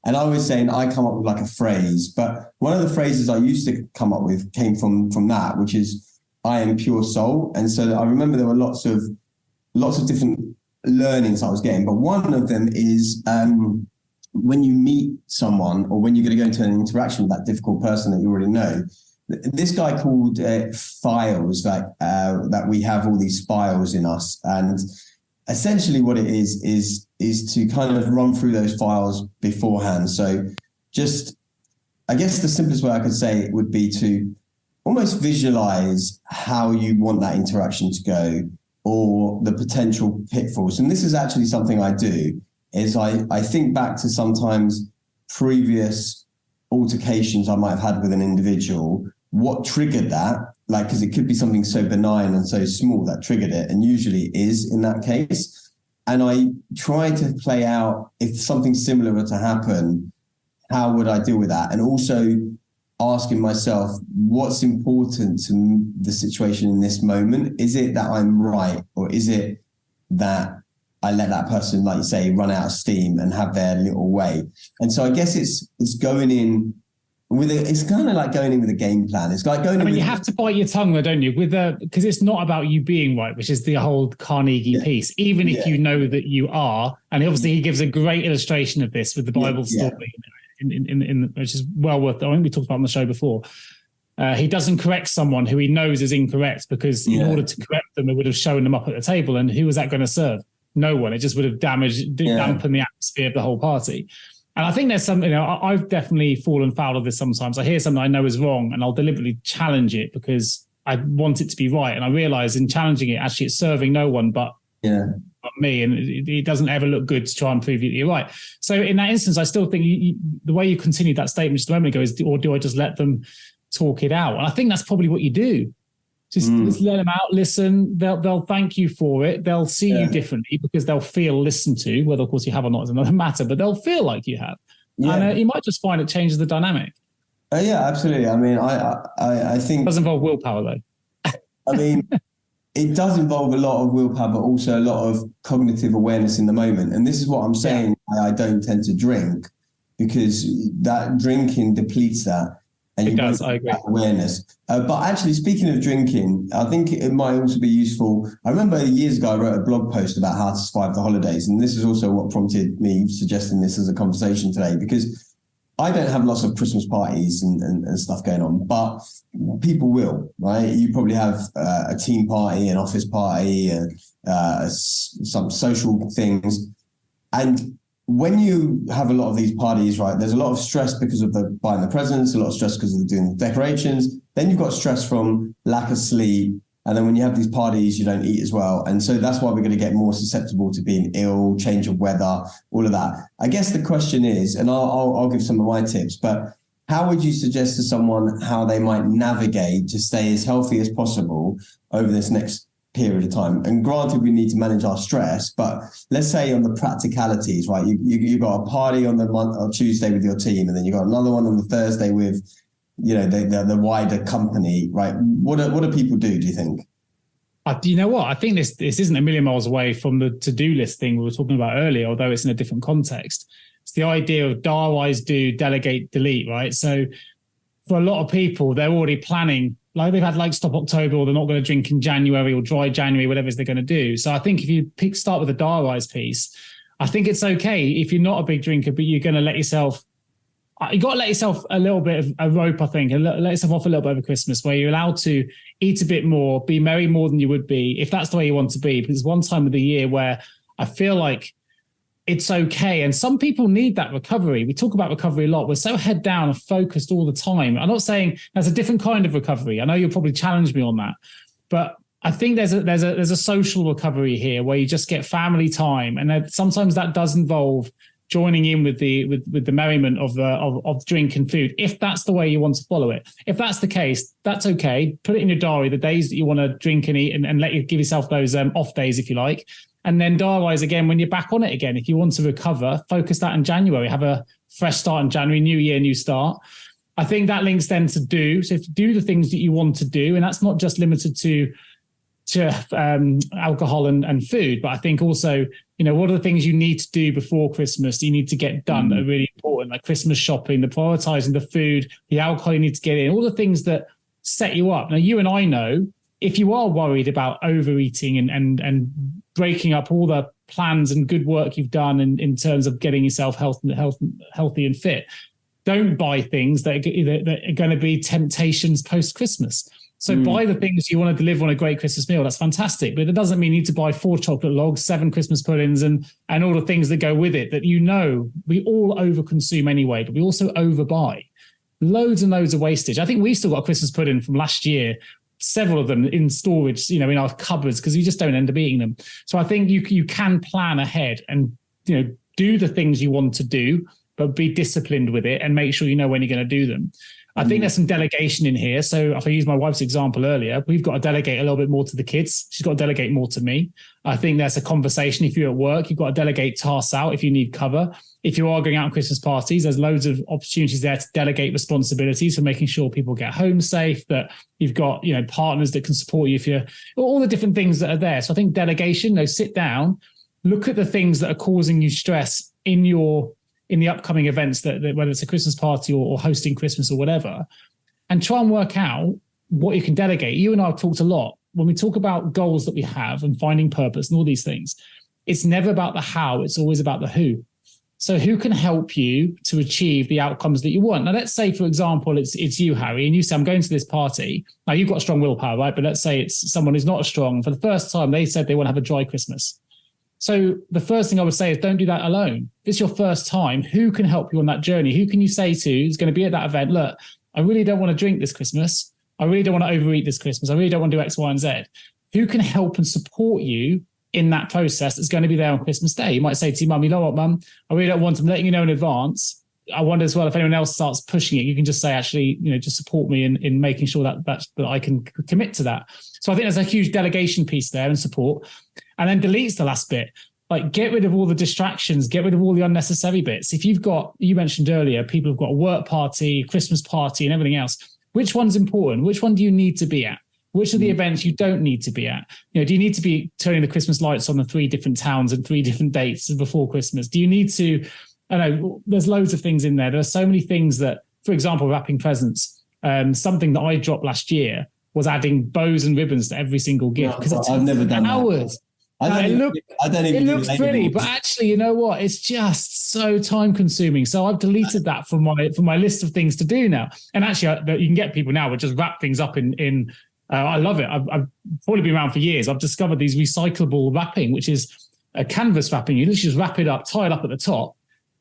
And I was saying, I come up with like a phrase, but one of the phrases I used to come up with came from that, which is, I am pure soul. And so I remember there were lots of different learnings I was getting, but one of them is when you meet someone or when you're going to go into an interaction with that difficult person that you already know, this guy called files, that we have all these files in us. And essentially what it is to kind of run through those files beforehand. So just, I guess the simplest way I could say it would be to almost visualize how you want that interaction to go or the potential pitfalls. And this is actually something I do, is I think back to sometimes previous altercations I might have had with an individual, what triggered that, because it could be something so benign and so small that triggered it, and usually is in that case. And I try to play out, if something similar were to happen, how would I deal with that? And also asking myself, what's important to the situation in this moment? Is it that I'm right? Or is it that I let that person, like you say, run out of steam and have their little way? And so I guess it's going in with it's kind of like going in with a game plan. It's like going. You have to bite your tongue, though, don't you? Because it's not about you being right, which is the whole Carnegie piece. Even if you know that you are, and obviously he gives a great illustration of this with the Bible story, which is well worth. I think we talked about on the show before. He doesn't correct someone who he knows is incorrect because in order to correct them, it would have shown them up at the table, and who was that going to serve? No one. It just would have dampened the atmosphere of the whole party. And I think there's something, I've definitely fallen foul of this sometimes. I hear something I know is wrong and I'll deliberately challenge it because I want it to be right. And I realize in challenging it, actually it's serving no one but me. And it doesn't ever look good to try and prove you're right. So in that instance, I still think the way you continued that statement just a moment ago is, or do I just let them talk it out? And I think that's probably what you do. Just let them out, listen. They'll thank you for it. They'll see you differently because they'll feel listened to. Whether, of course, you have or not is another matter, but they'll feel like you have. Yeah. And you might just find it changes the dynamic. Yeah, absolutely. I mean, I think... It does involve willpower, though. I mean, it does involve a lot of willpower, but also a lot of cognitive awareness in the moment. And this is what I'm saying. I don't tend to drink because that drinking depletes that. And it does, I agree. Awareness. But actually, speaking of drinking, I think it might also be useful. I remember years ago, I wrote a blog post about how to survive the holidays. And this is also what prompted me suggesting this as a conversation today, because I don't have lots of Christmas parties and stuff going on, but people will, right? You probably have a team party, an office party, some social things. And when you have a lot of these parties, right, there's a lot of stress because of the buying the presents, a lot of stress because of doing the decorations. Then you've got stress from lack of sleep. And then when you have these parties, you don't eat as well. And so that's why we're going to get more susceptible to being ill, change of weather, all of that. I guess the question is, and I'll give some of my tips, but how would you suggest to someone how they might navigate to stay as healthy as possible over this next period of time? And granted, we need to manage our stress, but let's say on the practicalities, right? You got a party on on Tuesday with your team, and then you got another one on the Thursday with, you know, the wider company, right? What do people do you think? You know what? I think this isn't a million miles away from the to-do list thing we were talking about earlier, although it's in a different context. It's the idea of Diarise, do, delegate, delete, right? So for a lot of people, they're already planning, like they've had like Stop October, or they're not going to drink in January or dry January, whatever it is they're going to do. So I think if you start with the Diarise piece, I think it's okay if you're not a big drinker, but you're going to let yourself, you got to let yourself a little bit of a rope, I think, and let yourself off a little bit over Christmas, where you're allowed to eat a bit more, be merry more than you would be, if that's the way you want to be. Because there's one time of the year where I feel like it's okay. And some people need that recovery. We talk about recovery a lot. We're so head down and focused all the time. I'm not saying there's a different kind of recovery. I know you'll probably challenge me on that, but I think there's a social recovery here where you just get family time. And sometimes that does involve joining in with the merriment of drink and food, if that's the way you want to follow it. If that's the case, that's okay. Put it in your diary, the days that you want to drink and eat, and let you give yourself those off days, if you like. And then diarise again when you're back on it again. If you want to recover, focus that in January. Have a fresh start in January, new year, new start. I think that links then to do. So if you do the things that you want to do, and that's not just limited to alcohol and food, but I think also, you know, what are the things you need to do before Christmas that you need to get done that are really important, like Christmas shopping, the prioritizing the food, the alcohol you need to get in, all the things that set you up. Now, you and I know, if you are worried about overeating and breaking up all the plans and good work you've done in terms of getting yourself healthy and fit, don't buy things that are going to be temptations post-Christmas. So buy the things you want to deliver on a great Christmas meal. That's fantastic. But it doesn't mean you need to buy 4 chocolate logs, 7 Christmas puddings, and all the things that go with it that, you know, we all overconsume anyway, but we also overbuy. Loads and loads of wastage. I think we still got a Christmas pudding from last year, several of them in storage, you know, in our cupboards, because we just don't end up eating them. So I think you can plan ahead and, you know, do the things you want to do, but be disciplined with it and make sure you know when you're going to do them. I think there's some delegation in here. So if I use my wife's example earlier, we've got to delegate a little bit more to the kids. She's got to delegate more to me. I think there's a conversation. If you're at work, you've got to delegate tasks out if you need cover. If you are going out on Christmas parties, there's loads of opportunities there to delegate responsibilities for making sure people get home safe, that you've got, you know, partners that can support you if you're, all the different things that are there. So I think delegation, sit down, look at the things that are causing you stress in the upcoming events, that whether it's a Christmas party or hosting Christmas or whatever, and try and work out what you can delegate. You and I have talked a lot when we talk about goals that we have and finding purpose and all these things. It's never about the how, it's always about the who. So who can help you to achieve the outcomes that you want? Now, let's say, for example, it's you, Harry, and you say, I'm going to this party. Now, you've got strong willpower, right? But let's say it's someone who's not as strong. For the first time, they said they want to have a dry Christmas. So the first thing I would say is don't do that alone. If it's your first time, who can help you on that journey? Who can you say to who's going to be at that event, look, I really don't want to drink this Christmas. I really don't want to overeat this Christmas. I really don't want to do X, Y, and Z. Who can help and support you in that process that's going to be there on Christmas Day? You might say to your mum, you know what, mum, I really don't want to, I'm letting you know in advance. I wonder as well, if anyone else starts pushing it, you can just say, actually, you know, just support me in making sure that I can commit to that. So I think there's a huge delegation piece there and support. And then delete's the last bit. Like, get rid of all the distractions, get rid of all the unnecessary bits. If you've got, you mentioned earlier, people have got a work party, Christmas party and everything else. Which one's important? Which one do you need to be at? Which are the events you don't need to be at? You know, do you need to be turning the Christmas lights on in 3 different towns and 3 different dates before Christmas? Do you need to, I know there's loads of things in there. There are so many things that, for example, wrapping presents. something that I dropped last year was adding bows and ribbons to every single gift, because I've never done hours. That. It looks pretty, but actually, you know what? It's just so time consuming. So I've deleted that from my list of things to do now. And actually, you can get people now who just wrap things up in I love it. I've probably been around for years. I've discovered these recyclable wrapping, which is a canvas wrapping. You literally just wrap it up, tie it up at the top.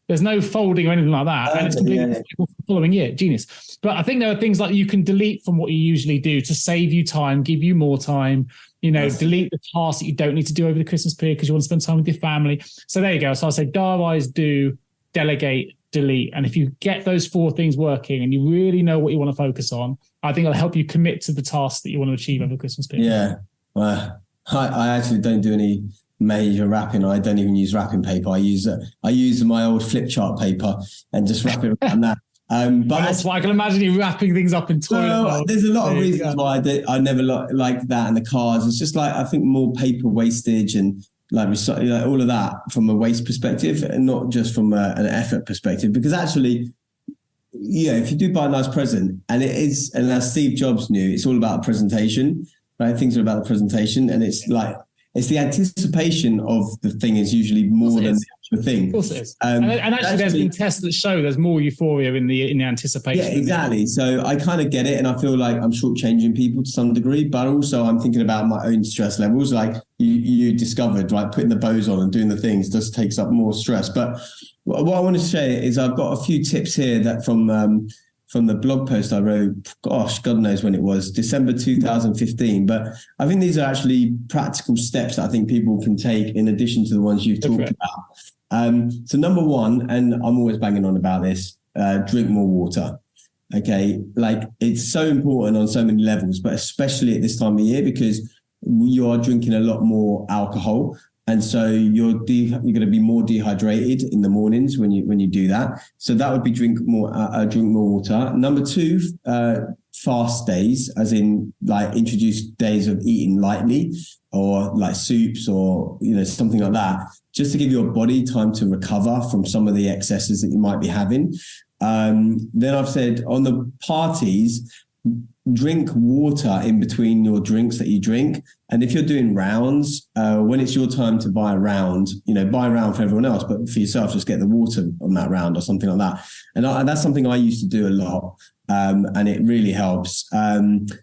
There's no folding or anything like that. And it's completely for the following year. Genius. But I think there are things like you can delete from what you usually do to save you time, give you more time, delete the tasks that you don't need to do over the Christmas period because you want to spend time with your family. So there you go. So I'll say diarise, do, delegate, delete. And if you get those 4 things working and you really know what you want to focus on, I think it'll help you commit to the tasks that you want to achieve over the Christmas period. Yeah. Well, I actually don't do any major wrapping. I don't even use wrapping paper. I use my old flip chart paper and just wrap it around that. But that's why I can imagine you wrapping things up in toilet. Well, there's a lot of reasons why I never like that, and the cards. It's just like I think more paper wastage and like all of that from a waste perspective, and not just from an effort perspective. Because actually, if you do buy a nice present, and as Steve Jobs knew, it's all about presentation, right? Things are about the presentation, and it's the anticipation of the thing is usually more than the actual thing. Of course it is. And actually, there's been tests that show there's more euphoria in the anticipation. Yeah, exactly. So I kind of get it, and I feel like I'm shortchanging people to some degree, but also I'm thinking about my own stress levels. Like you discovered, right? Putting the bows on and doing the things just takes up more stress. But what I want to say is I've got a few tips here that from the blog post I wrote, God knows when it was, December 2015. But I think these are actually practical steps that I think people can take in addition to the ones you've talked about. So number 1, and I'm always banging on about this, drink more water. Okay. Like it's so important on so many levels, but especially at this time of year, because you are drinking a lot more alcohol. And so you're going to be more dehydrated in the mornings when you do that. So that would be drink more water. Number 2, fast days, as in like introduce days of eating lightly, or like soups or something like that, just to give your body time to recover from some of the excesses that you might be having. Then I've said on the parties, drink water in between your drinks that you drink. And if you're doing rounds, when it's your time to buy a round, buy a round for everyone else, but for yourself, just get the water on that round or something like that. And that's something I used to do a lot. And it really helps.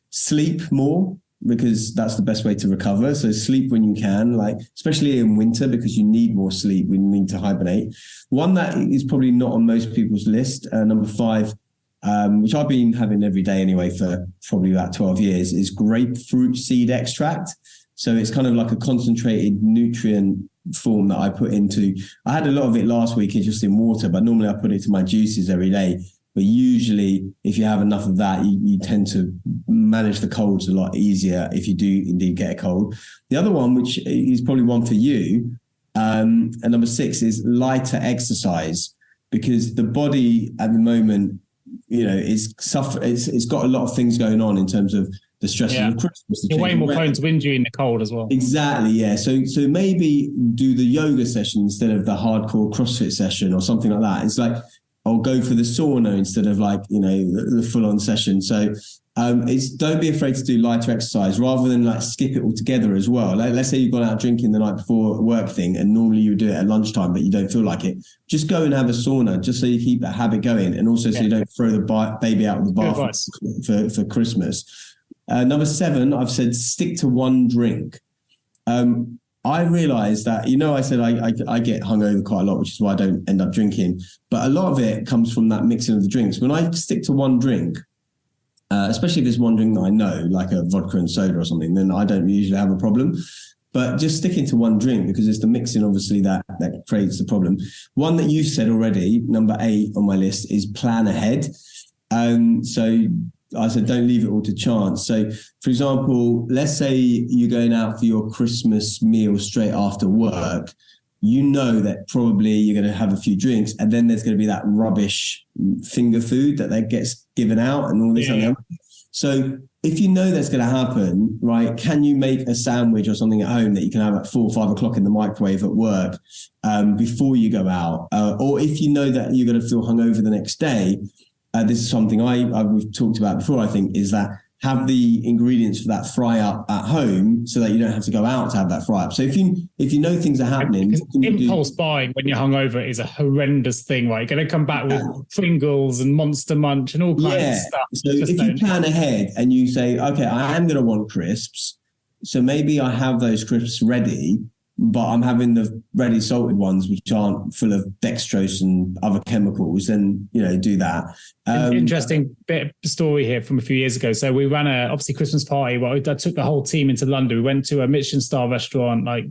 Sleep more, because that's the best way to recover. So sleep when you can, like especially in winter, because you need more sleep when you need to hibernate. One that is probably not on most people's list, number 5, which I've been having every day anyway for probably about 12 years, is grapefruit seed extract. So it's kind of like a concentrated nutrient form that I put into. I had a lot of it last week just in water, but normally I put it to my juices every day. But usually if you have enough of that, you tend to manage the colds a lot easier if you do indeed get a cold. The other one, which is probably one for you, and number 6, is lighter exercise, because the body at the moment, it's got a lot of things going on in terms of the stresses of Christmas. You're way more prone to injury in the cold as well. Exactly, yeah. So maybe do the yoga session instead of the hardcore CrossFit session or something like that. It's like, I'll go for the sauna instead of the full-on session. So don't be afraid to do lighter exercise rather than skip it altogether as well. Like, let's say you've gone out drinking the night before a work thing, and normally you would do it at lunchtime, but you don't feel like it. Just go and have a sauna, just so you keep that habit going, and also so you don't throw the baby out of the bath for Christmas. Number 7, I've said stick to one drink. I realized that, I said I get hungover quite a lot, which is why I don't end up drinking. But a lot of it comes from that mixing of the drinks. When I stick to one drink, especially if it's one drink that I know, like a vodka and soda or something, then I don't usually have a problem. But just sticking to one drink, because it's the mixing, obviously, that creates the problem. One that you said already, number 8 on my list, is plan ahead. So I said, don't leave it all to chance. So, for example, let's say you're going out for your Christmas meal straight after work. You know that probably you're going to have a few drinks, and then there's going to be that rubbish finger food that gets given out and all this other. So if you know that's going to happen, right, can you make a sandwich or something at home that you can have at 4 or 5 o'clock in the microwave at work before you go out? Or if you know that you're going to feel hungover the next day, this is something we've talked about before, I think, is that have the ingredients for that fry up at home so that you don't have to go out to have that fry up. So if you know things are happening, impulse buying when you're hungover is a horrendous thing, right? You're going to come back with Pringles and Monster Munch and all kinds of stuff. So if you plan ahead and you say, okay, I am going to want crisps, so maybe I have those crisps ready, but I'm having the ready salted ones, which aren't full of dextrose and other chemicals, and, do that. Interesting bit of story here from a few years ago. So we ran obviously Christmas party. Well, I took the whole team into London. We went to a Michelin star restaurant. Like,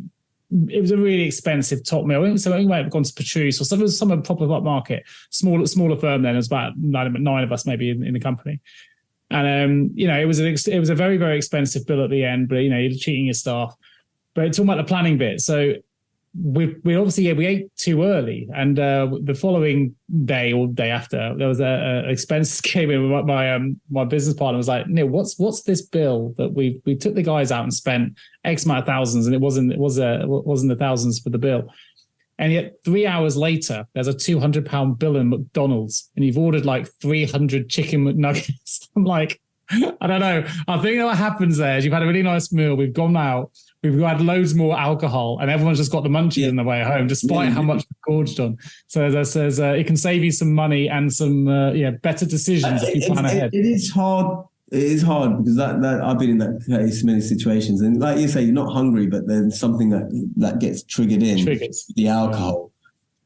it was a really expensive top meal. So we might have gone to Patrice or some proper market, smaller firm. Then it was about nine of us maybe in the company. And it was a very, very expensive bill at the end, but you're cheating your staff. But it's talking about the planning bit. So we obviously we ate too early, and the following day or day after, there was a expenses came in. My business partner was like, "Neil, what's this bill that we took the guys out and spent X amount of thousands, and it wasn't the thousands for the bill." And yet 3 hours later, there's a £200 bill in McDonald's, and you've ordered like 300 chicken McNuggets. I'm like, I don't know. I think what happens there is you've had a really nice meal. We've gone out. We've had loads more alcohol, and everyone's just got the munchies on the way home, despite how much we've gorged on. So as I says, it can save you some money and some better decisions if you plan ahead. It is hard. It is hard because that I've been in that case many situations, and like you say, you're not hungry, but then something that gets triggered in the alcohol,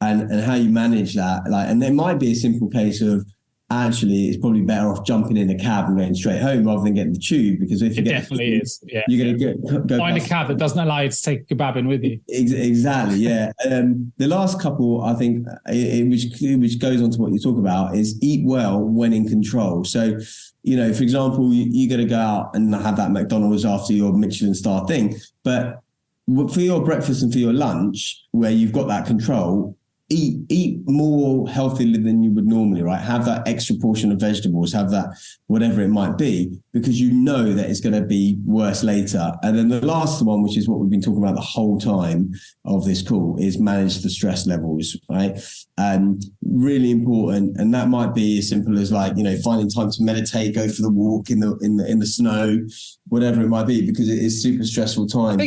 and how you manage that. And there might be a simple case of, actually, it's probably better off jumping in a cab and going straight home rather than getting the tube, because if you definitely is. Yeah, you're going to go find a cab that doesn't allow you to take a kebab in with you. Exactly. Yeah. The last couple, I think, which goes on to what you talk about, is eat well when in control. So, for example, you're going to go out and have that McDonald's after your Michelin star thing, but for your breakfast and for your lunch, where you've got that control, eat more healthily than you would normally, right? Have that extra portion of vegetables, have that whatever it might be, because you know that it's going to be worse later. And then the last one, which is what we've been talking about the whole time of this call, is manage the stress levels, right? Really important. And that might be as simple as finding time to meditate, go for the walk in the snow, whatever it might be, because it is super stressful time.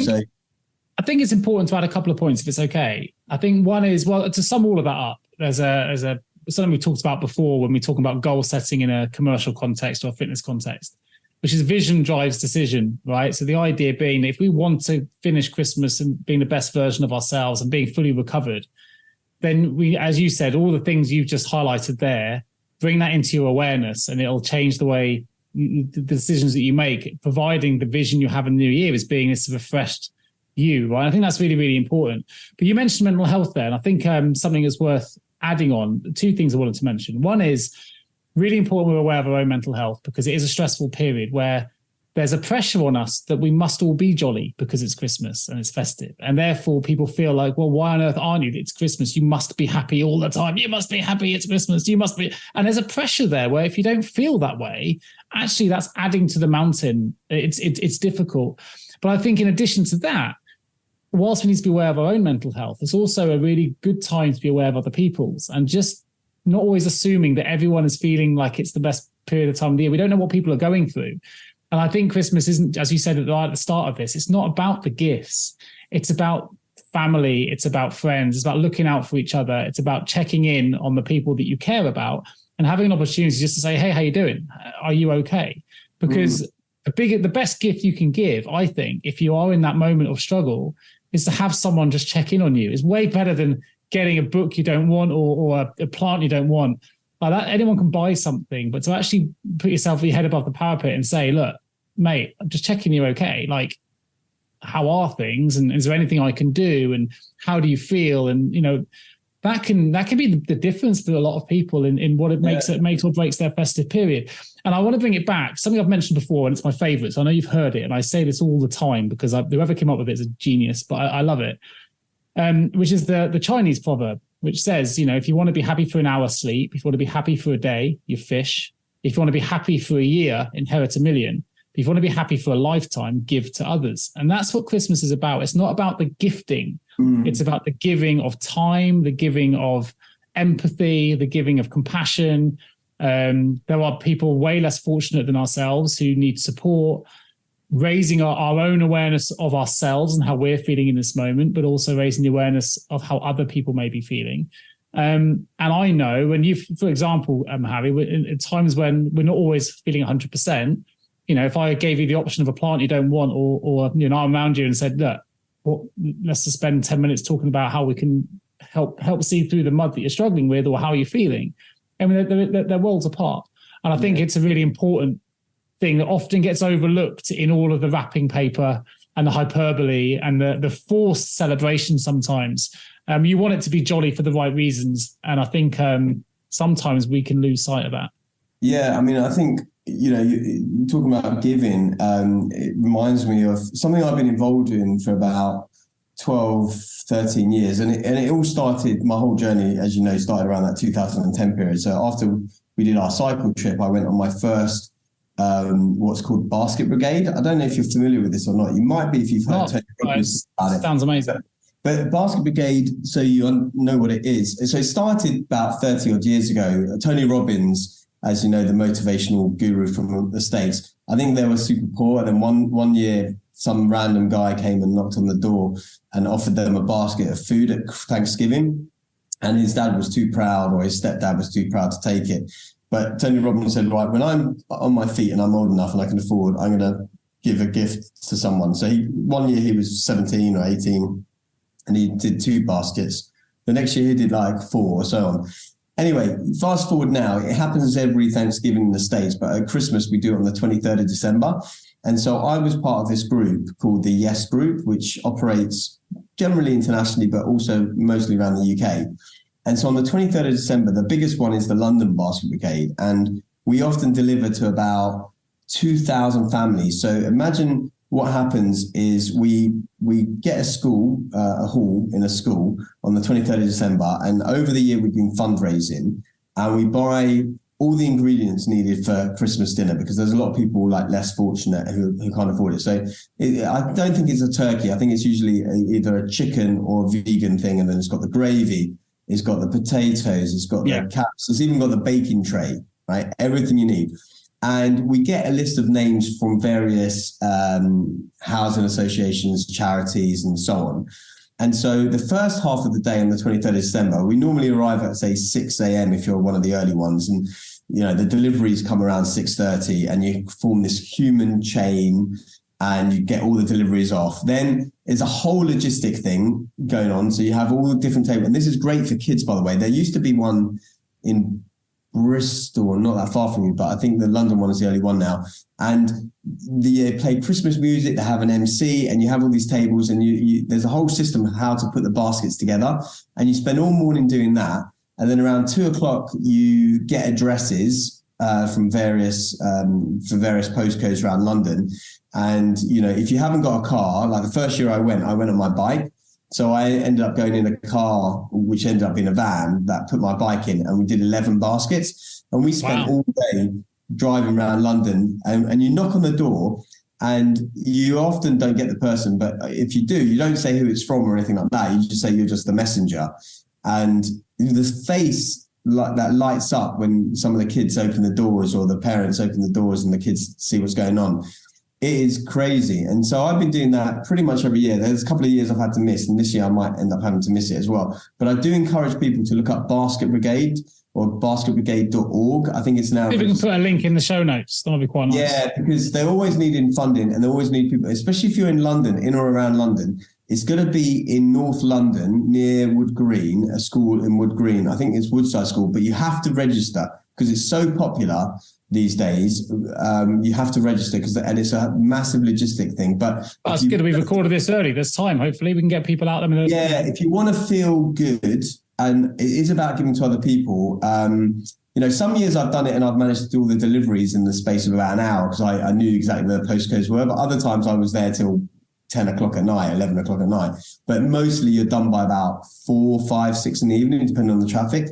I think it's important to add a couple of points, if it's okay. I think one is, to sum all of that up, there's something we talked about before when we talk about goal setting in a commercial context or a fitness context, which is vision drives decision, right? So the idea being that if we want to finish Christmas and being the best version of ourselves and being fully recovered, then we, as you said, all the things you've just highlighted there, bring that into your awareness, and it'll change the way the decisions that you make, providing the vision you have in the new year is being this refreshed you, right? I think that's really, really important. But you mentioned mental health there, and I think something is worth adding on. Two things I wanted to mention. One is really important we're aware of our own mental health, because it is a stressful period where there's a pressure on us that we must all be jolly because it's Christmas and it's festive. And therefore people feel like, well, why on earth aren't you? It's Christmas. You must be happy all the time. You must be happy. It's Christmas. You must be. And there's a pressure there where if you don't feel that way, actually that's adding to the mountain. It's difficult. But I think in addition to that, whilst we need to be aware of our own mental health, it's also a really good time to be aware of other people's, and just not always assuming that everyone is feeling like it's the best period of time of the year. We don't know what people are going through. And I think Christmas isn't, as you said at the start of this, it's not about the gifts. It's about family. It's about friends. It's about looking out for each other. It's about checking in on the people that you care about and having an opportunity just to say, hey, how you doing? Are you okay? Because the best gift you can give, I think, if you are in that moment of struggle, is to have someone just check in on you. It's way better than getting a book you don't want or a plant you don't want. Like that, anyone can buy something, but to actually put yourself your head above the parapet and say, look, mate, I'm just checking you're okay. Like, how are things? And is there anything I can do? And how do you feel? And, that can be the difference for a lot of people in what it makes or breaks their festive period. And I want to bring it back. Something I've mentioned before, and it's my favorite. So I know you've heard it, and I say this all the time because whoever came up with it is a genius, but I love it. Which is the Chinese proverb, which says, if you want to be happy for an hour's sleep, if you want to be happy for a day, you fish. If you want to be happy for a year, inherit a million. If you want to be happy for a lifetime, give to others. And that's what Christmas is about. It's not about the gifting. It's about the giving of time, the giving of empathy, the giving of compassion, There are people way less fortunate than ourselves who need support, raising our own awareness of ourselves and how we're feeling in this moment, but also raising the awareness of how other people may be feeling. And I know when you, for example, Harry, in times when we're not always feeling 100%, if I gave you the option of a plant you don't want, or I'm around you and said, look, let's just spend 10 minutes talking about how we can help see through the mud that you're struggling with, or how you're feeling. I mean, they're worlds apart. And I think it's a really important thing that often gets overlooked in all of the wrapping paper and the hyperbole and the forced celebration sometimes. You want it to be jolly for the right reasons. And I think sometimes we can lose sight of that. Yeah, I mean, I think, you're talking about giving, it reminds me of something I've been involved in for about 12, 13 years. And it all started, my whole journey, as you know, started around that 2010 period. So after we did our cycle trip, I went on my first what's called Basket Brigade. I don't know if you're familiar with this or not. You might be if you've heard Tony Robbins about it. Sounds amazing. But Basket Brigade, so you know what it is. So it started about 30 odd years ago. Tony Robbins, as you know, the motivational guru from the States, I think they were super poor. And then one year, some random guy came and knocked on the door and offered them a basket of food at Thanksgiving. And his dad was too proud, or his stepdad was too proud to take it. But Tony Robbins said, right, when I'm on my feet and I'm old enough and I can afford, I'm going to give a gift to someone. So one year he was 17 or 18 and he did 2 baskets. The next year he did like 4 or so on. Anyway, fast forward now, it happens every Thanksgiving in the States, but at Christmas we do it on the 23rd of December. And so I was part of this group called the Yes Group, which operates generally internationally, but also mostly around the UK. And so on the 23rd of December, the biggest one is the London Basket Brigade. And we often deliver to about 2,000 families. So imagine what happens is we get a hall in a school on the 23rd of December. And over the year, we've been fundraising and we buy all the ingredients needed for Christmas dinner, because there's a lot of people like less fortunate who can't afford it. So I don't think it's a turkey. I think it's usually either a chicken or a vegan thing. And then it's got the gravy. It's got the potatoes, it's got the caps, it's even got the baking tray, right? Everything you need. And we get a list of names from various housing associations, charities, and so on. And so the first half of the day on the 23rd of December, we normally arrive at, say, 6 a.m. if you're one of the early ones. And, the deliveries come around 6:30 and you form this human chain and you get all the deliveries off. Then there's a whole logistic thing going on. So you have all the different tables. And this is great for kids, by the way. There used to be one in Bristol, not that far from you, but I think the London one is the only one now. And they play Christmas music, they have an MC, and you have all these tables, and there's a whole system of how to put the baskets together. And you spend all morning doing that. And then around 2:00, you get addresses from various postcodes around London. And, if you haven't got a car, like the first year I went on my bike. So I ended up going in a car, which ended up being a van that put my bike in, and we did 11 baskets. And we spent all day driving around London, and you knock on the door and you often don't get the person. But if you do, you don't say who it's from or anything like that. You just say you're just the messenger. And the face like that lights up when some of the kids open the doors or the parents open the doors and the kids see what's going on. It is crazy. And so I've been doing that pretty much every year. There's a couple of years I've had to miss, and this year I might end up having to miss it as well. But I do encourage people to look up Basket Brigade or basketbrigade.org. I think it's now. If we can put a link in the show notes, that would be quite nice. Yeah, because they're always needing funding and they always need people, especially if you're in London, in or around London. It's going to be in North London near Wood Green, a school in Wood Green. I think it's Woodside School, but you have to register because it's so popular these days. You have to register and it's a massive logistic thing. But that's good. We've recorded this early. There's time. Hopefully we can get people out there. Yeah, if you want to feel good, and it is about giving to other people. Some years I've done it and I've managed to do all the deliveries in the space of about an hour because I knew exactly where the postcodes were. But other times I was there till 10 o'clock at night, 11 o'clock at night. But mostly you're done by about 4, 5, 6 in the evening, depending on the traffic.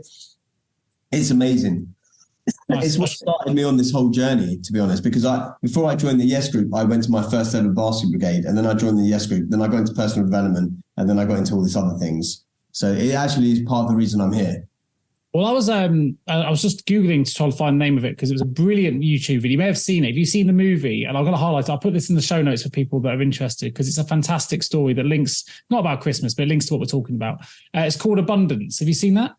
It's amazing. Nice. It's what started me on this whole journey, to be honest, because before I joined the Yes Group, I went to my first ever Basket Brigade, and then I joined the Yes Group, then I got into personal development, and then I got into all these other things. So it actually is part of the reason I'm here. Well, I was just Googling to try to find the name of it because it was a brilliant YouTube video. You may have seen it. If you've seen the movie, and I'm going to highlight it, I'll put this in the show notes for people that are interested because it's a fantastic story that links, not about Christmas, but it links to what we're talking about. It's called Abundance. Have you seen that?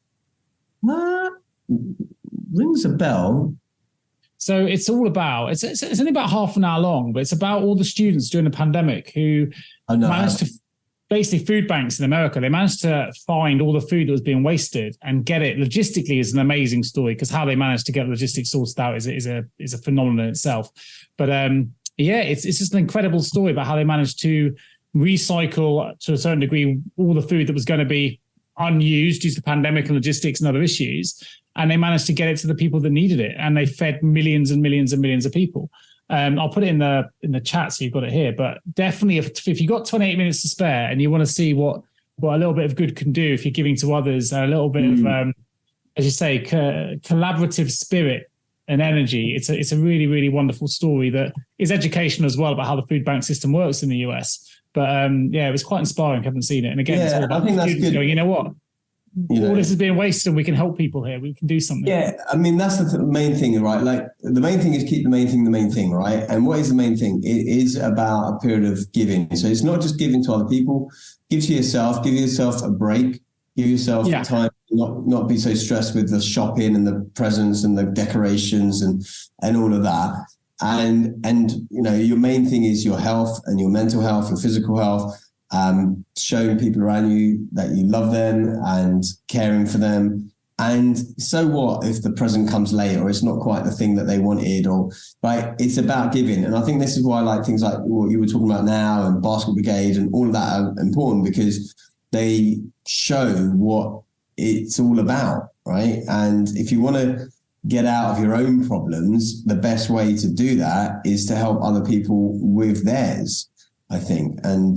Rings a bell. So it's all about, it's only about half an hour long, but it's about all the students during the pandemic who managed to, basically food banks in America, they managed to find all the food that was being wasted and get it logistically is an amazing story because how they managed to get logistics sorted out is a phenomenon in itself. But it's just an incredible story about how they managed to recycle to a certain degree all the food that was going to be unused due to the pandemic and logistics and other issues. And they managed to get it to the people that needed it. And they fed millions and millions and millions of people. I'll put it in the chat so you've got it here. But definitely, if you've got 28 minutes to spare and you want to see what a little bit of good can do if you're giving to others, a little bit of, as you say, collaborative spirit and energy. It's a really, really wonderful story that is educational as well about how the food bank system works in the US. But it was quite inspiring. I haven't seen it. And again, it's all about students going, you know what? All this is being wasted and we can help people here. We can do something. Yeah, I mean, that's the main thing, right? Like the main thing is keep the main thing, right? And what is the main thing? It is about a period of giving. So it's not just giving to other people. Give to yourself. Give yourself a break. Give yourself time to not be so stressed with the shopping and the presents and the decorations and all of that. And your main thing is your health and your mental health, your physical health. Showing people around you that you love them and caring for them. And so what if the present comes late or it's not quite the thing that they wanted, or right? It's about giving. And I think this is why I like things like what you were talking about now and Basket Brigade and all of that are important because they show what it's all about, right? And if you want to get out of your own problems, the best way to do that is to help other people with theirs, I think. And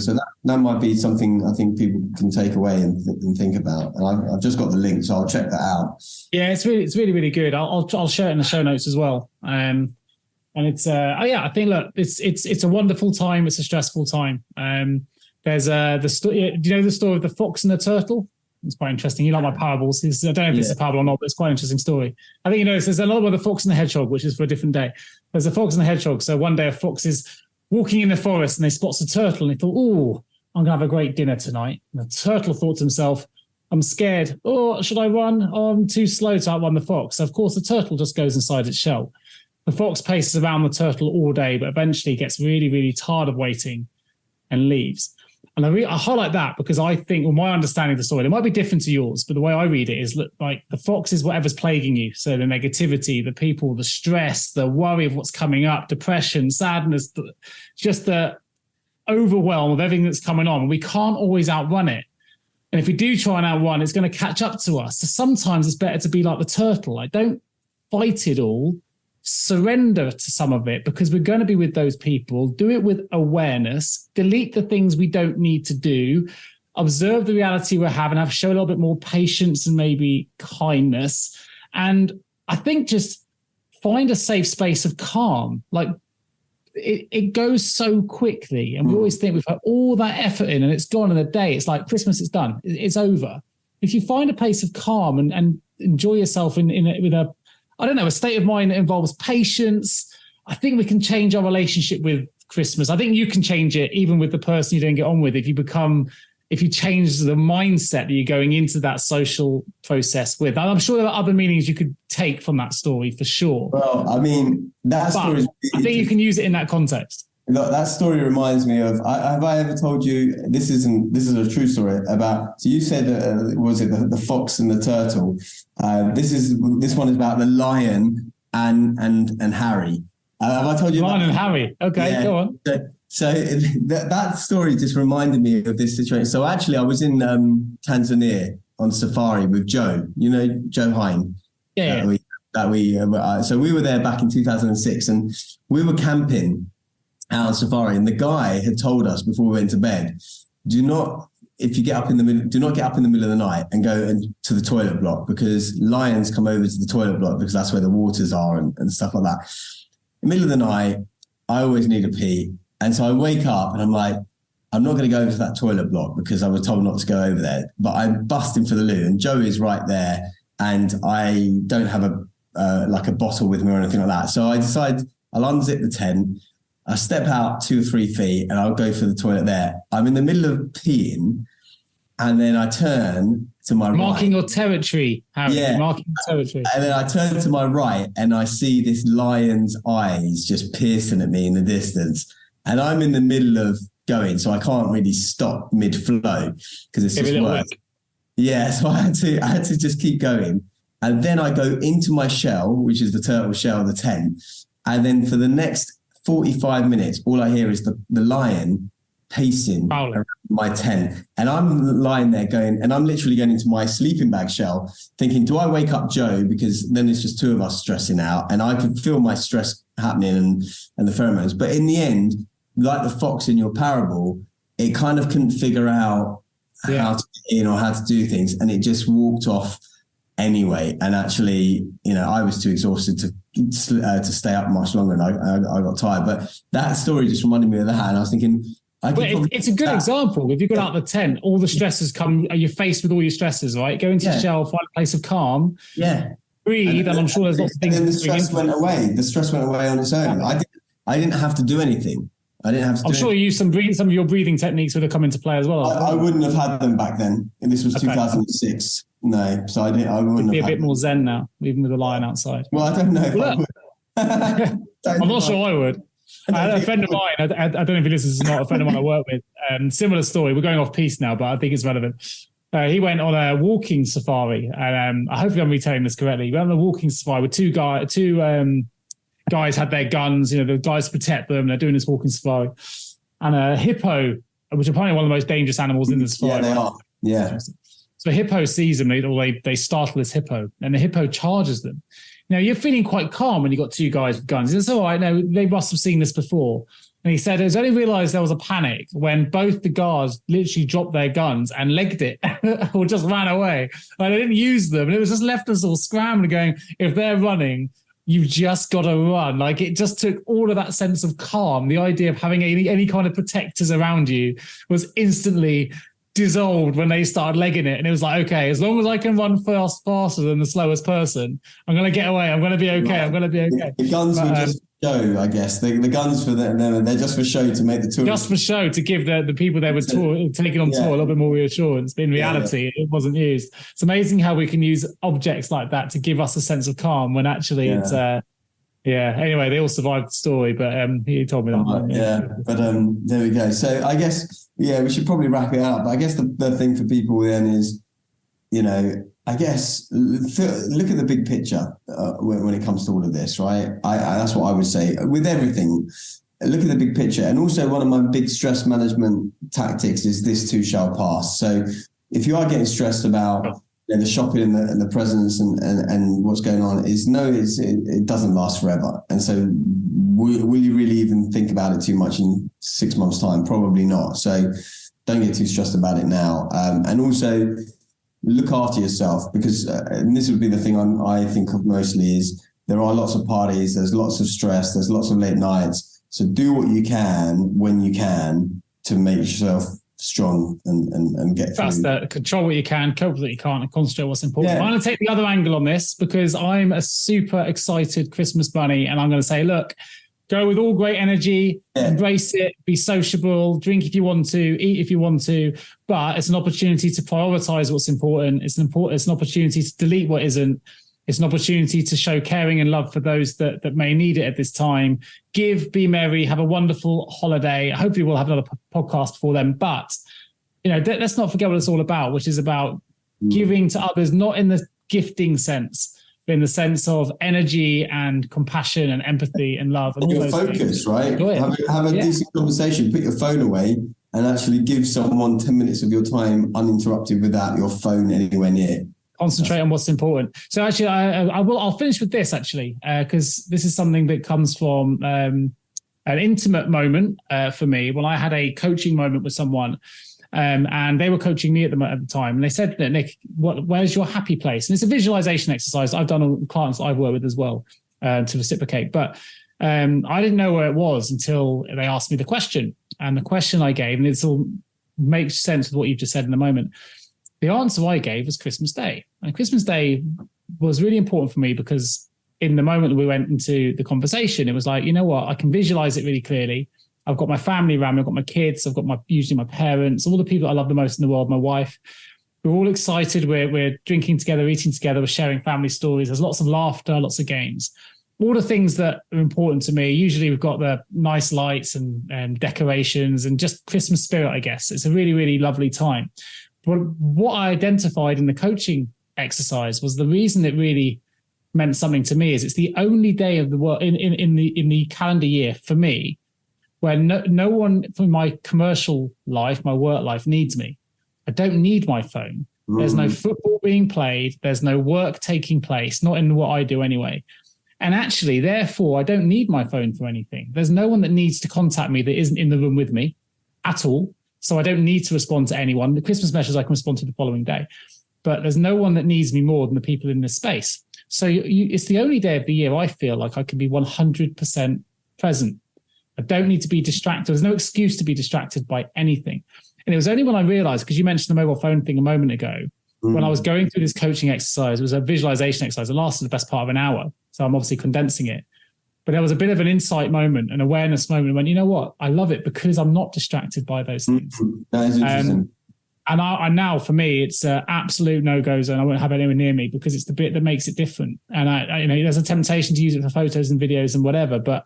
so that might be something I think people can take away and think about. And I've just got the link, so I'll check that out. Yeah, it's really, really good. I'll share it in the show notes as well. And it's I think, look, it's a wonderful time. It's a stressful time. There's do you know the story of the fox and the turtle? It's quite interesting. You like my parables. I don't know if it's a parable or not, but it's quite an interesting story. I think there's another one, the fox and the hedgehog, which is for a different day. There's a fox and the hedgehog. So one day a fox is walking in the forest and they spots a turtle and they thought, oh, I'm going to have a great dinner tonight. And the turtle thought to himself, I'm scared. Oh, should I run? Oh, I'm too slow to outrun the fox. So, of course, the turtle just goes inside its shell. The fox paces around the turtle all day, but eventually gets really, really tired of waiting and leaves. And I highlight that because I think, well, my understanding of the story, it might be different to yours, but the way I read it is, look, like the fox is whatever's plaguing you. So the negativity, the people, the stress, the worry of what's coming up, depression, sadness, just the overwhelm of everything that's coming on. We can't always outrun it. And if we do try and outrun, it's going to catch up to us. So sometimes it's better to be like the turtle. Like, don't fight it all. Surrender to some of it because we're going to be with those people. Do it with awareness. Delete the things we don't need to do. Observe the reality we're having. Show a little bit more patience and maybe kindness. And I think just find a safe space of calm. Like it goes so quickly, and we always think we've put all that effort in and it's gone in a day. It's like Christmas, it's done. It's over. If you find a place of calm and enjoy yourself with a state of mind that involves patience, I think we can change our relationship with Christmas. I think you can change it even with the person you don't get on with. If you change the mindset that you're going into that social process with. I'm sure there are other meanings you could take from that story for sure. Well, I mean, story. I think you can use it in that context. Look, that story reminds me of, have I ever told you, this is a true story about, so you said, was it the fox and the turtle? This one is about the lion and Harry. Have I told you Lion and Harry? Okay, yeah. Go on. So that story just reminded me of this situation. So actually I was in Tanzania on safari with Joe, Joe Hine. Yeah. So we were there back in 2006 and we were camping out on safari, and the guy had told us before we went to bed, do not get up in the middle of the night and go to the toilet block because lions come over to the toilet block because that's where the waters are and stuff like that. In the middle of the night, I always need a pee. And so I wake up and I'm like, I'm not going to go over to that toilet block because I was told not to go over there, but I'm busting for the loo and Joe is right there and I don't have a bottle with me or anything like that. So I decide I'll unzip the tent. I step out 2 or 3 feet and I'll go for the toilet there. I'm in the middle of peeing, and then I turn to my right. Marking your territory, Harry. Yeah. Marking your territory. And then I turn to my right and I see this lion's eyes just piercing at me in the distance. And I'm in the middle of going, so I can't really stop mid-flow because it's just work. Yeah, so I had to just keep going. And then I go into my shell, which is the turtle shell of the tent. And then for the next 45 minutes, all I hear is the lion pacing around my tent. And I'm lying there going, and I'm literally going into my sleeping bag shell thinking, do I wake up Joe? Because then it's just 2 of us stressing out, and I can feel my stress happening and the pheromones. But in the end, like the fox in your parable, it kind of couldn't figure out how to get in or how to do things. And it just walked off anyway. And actually, I was too exhausted to stay up much longer, and I got tired. But that story just reminded me of that. And I was thinking, it's a good example. If you go out the tent, all the stresses come, you're faced with all your stresses, right? Go into your shell, find a place of calm. Yeah. Breathe, and I'm sure there's lots of things. And then the stress went away. The stress went away on its own. Yeah. I didn't have to do anything. I didn't have to. I'm sure you some of your breathing techniques would have come into play as well. I wouldn't have had them back then. And this was 2006. No, so I didn't. I wouldn't be have a bit more zen now, even with the lion outside. Well, I don't know if I would. I'm not sure I would. I had a friend of mine. I don't know if he listens. Not a friend of mine I work with. Similar story. We're going off piece now, but I think it's relevant. He went on a walking safari, and hopefully I'm retelling this correctly. He went on a walking safari with two guys had their guns. The guys protect them. They're doing this walking safari, and a hippo, which are apparently one of the most dangerous animals in the safari. Yeah, they are. Yeah. So a hippo sees them. They startle this hippo, and the hippo charges them. Now, you're feeling quite calm when you've got 2 guys with guns. It's all right. No, they must have seen this before. And he said, it's only realized there was a panic when both the guards literally dropped their guns and legged it or just ran away. Like, they didn't use them. And it was just left us all scrambling, going, if they're running, you've just got to run. Like, it just took all of that sense of calm. The idea of having any kind of protectors around you was instantly dissolved when they started legging it. And it was like, okay, as long as I can run faster than the slowest person, I'm going to get away. I'm going to be okay. Right. I'm going to be okay. The guns were just show, I guess. The guns for them, they're just for show to make the tour. Just for show, to give the people they were taking on tour a little bit more reassurance. But in reality, it wasn't used. It's amazing how we can use objects like that to give us a sense of calm when actually it's... Anyway, they all survived the story, but he told me that. But there we go. So I guess, we should probably wrap it up. But I guess the thing for people then is, I guess, look at the big picture when it comes to all of this, right? That's what I would say. With everything, look at the big picture. And also one of my big stress management tactics is this too shall pass. So if you are getting stressed about the shopping and the presents and what's going on, it doesn't last forever. And so will you really even think about it too much in 6 months' time? Probably not. So don't get too stressed about it now. And also look after yourself, because and this would be the thing I think of mostly is there are lots of parties, there's lots of stress, there's lots of late nights. So do what you can when you can to make yourself strong and get through. That's the control what you can, cope with what you can't, and concentrate what's important. I'm going to take the other angle on this because I'm a super excited Christmas bunny, and I'm going to say, look, go with all great energy, embrace it, be sociable, drink if you want to, eat if you want to, but it's an opportunity to prioritize what's important. It's an opportunity to delete what isn't. It's an opportunity to show caring and love for those that may need it at this time. Give, be merry, have a wonderful holiday. Hopefully we'll have another podcast for them. But, let's not forget what it's all about, which is about giving to others, not in the gifting sense, but in the sense of energy and compassion and empathy and love. And your focus, right? Have a decent conversation, put your phone away and actually give someone 10 minutes of your time uninterrupted without your phone anywhere near. Concentrate on what's important. So actually, I'll finish with this actually, because this is something that comes from an intimate moment for me when I had a coaching moment with someone, and they were coaching me at the time, and they said, Nick, where's your happy place? And it's a visualization exercise I've done on clients that I've worked with as well to reciprocate, but I didn't know where it was until they asked me the question, and the question I gave, and it all makes sense with what you've just said in a moment. the answer I gave was Christmas Day. And Christmas Day was really important for me because in the moment that we went into the conversation, it was like, you know what, I can visualize it really clearly. I've got my family around me, I've got my kids, I've got usually my parents, all the people I love the most in the world, my wife. We're all excited. We're drinking together, eating together, we're sharing family stories. There's lots of laughter, lots of games. All the things that are important to me. Usually we've got the nice lights and decorations and just Christmas spirit, I guess. It's a really, really lovely time. But what I identified in the coaching exercise was the reason it really meant something to me is it's the only day of the world in the calendar year for me where no one from my commercial life, my work life needs me. I don't need my phone. There's no football being played. There's no work taking place, not in what I do anyway. And actually, therefore, I don't need my phone for anything. There's no one that needs to contact me that isn't in the room with me at all. So I don't need to respond to anyone. The Christmas messages I can respond to the following day. But there's no one that needs me more than the people in this space. So it's the only day of the year I feel like I can be 100% present. I don't need to be distracted. There's no excuse to be distracted by anything. And it was only when I realized, because you mentioned the mobile phone thing a moment ago, when I was going through this coaching exercise, it was a visualization exercise. It lasted the best part of an hour. So I'm obviously condensing it. But there was a bit of an insight moment, an awareness moment when, you know what, I love it because I'm not distracted by those things. That is interesting. And I now, for me, it's an absolute no-go zone. I won't have anyone near me because it's the bit that makes it different. And I there's a temptation to use it for photos and videos and whatever, but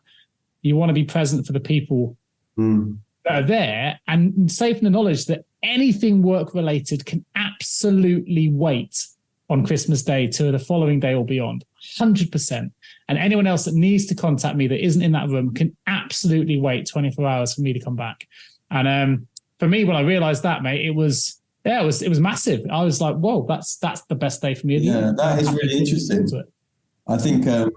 you want to be present for the people that are there and safe in the knowledge that anything work-related can absolutely wait on Christmas Day to the following day or beyond, 100%. And anyone else that needs to contact me that isn't in that room can absolutely wait 24 hours for me to come back. And for me, when I realized that, mate, it was massive. I was like, whoa, that's the best day for me. Yeah, that is really interesting. I think I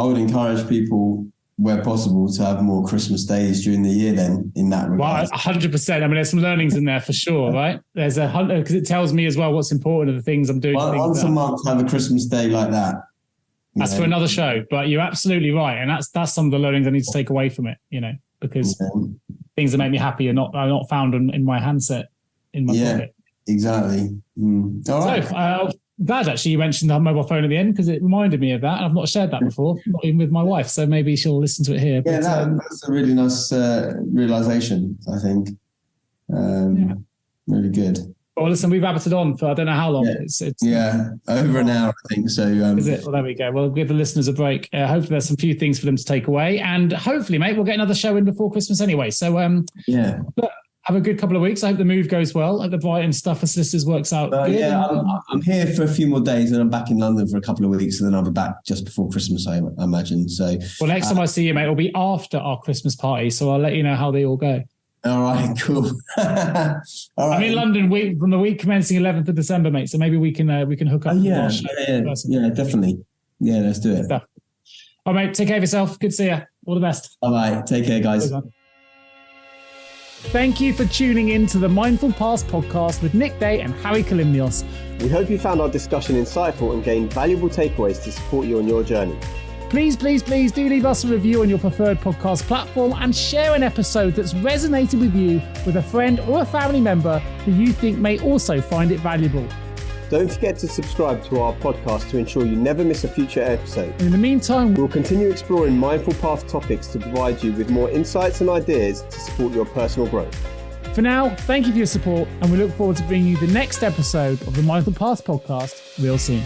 would encourage people, where possible, to have more Christmas days during the year then in that regard. Well, 100%. I mean, there's some learnings in there for sure, right? There's because it tells me as well what's important of the things I'm doing. Once a month, have a Christmas day like that. That's for another show, but you're absolutely right. And that's some of the learnings I need to take away from it, because things that make me happy are not found in my handset, in my pocket. Exactly. All right. So, glad actually you mentioned the mobile phone at the end because it reminded me of that. I've not shared that before, not even with my wife. So maybe she'll listen to it here. Yeah, that's a really nice realization, I think. Really good. Well, listen, we've rabbited on for I don't know how long. Yeah. It's over an hour, I think. So is it? Well, there we go. We'll give the listeners a break. Hopefully there's some few things for them to take away. And hopefully, mate, we'll get another show in before Christmas anyway. So look, have a good couple of weeks. I hope the move goes well. I hope the Brighton stuff for solicitors works out. I'm here for a few more days and I'm back in London for a couple of weeks and then I'll be back just before Christmas, I imagine. So, well, next time I see you, mate, it'll be after our Christmas party. So I'll let you know how they all go. All right, cool. All right. I'm in London from the week commencing 11th of December, mate. So maybe we can hook up. Yeah, definitely. Yeah, let's do it. All right, mate. Take care of yourself. Good to see you. All the best. All right. Take care, guys. Thank you for tuning in to the Mindful Paths podcast with Nick Day and Harry Kalimnios. We hope you found our discussion insightful and gained valuable takeaways to support you on your journey. Please do leave us a review on your preferred podcast platform and share an episode that's resonated with you with a friend or a family member who you think may also find it valuable. Don't forget to subscribe to our podcast to ensure you never miss a future episode. In the meantime, we'll continue exploring Mindful Path topics to provide you with more insights and ideas to support your personal growth. For now, thank you for your support, and we look forward to bringing you the next episode of the Mindful Path podcast real soon.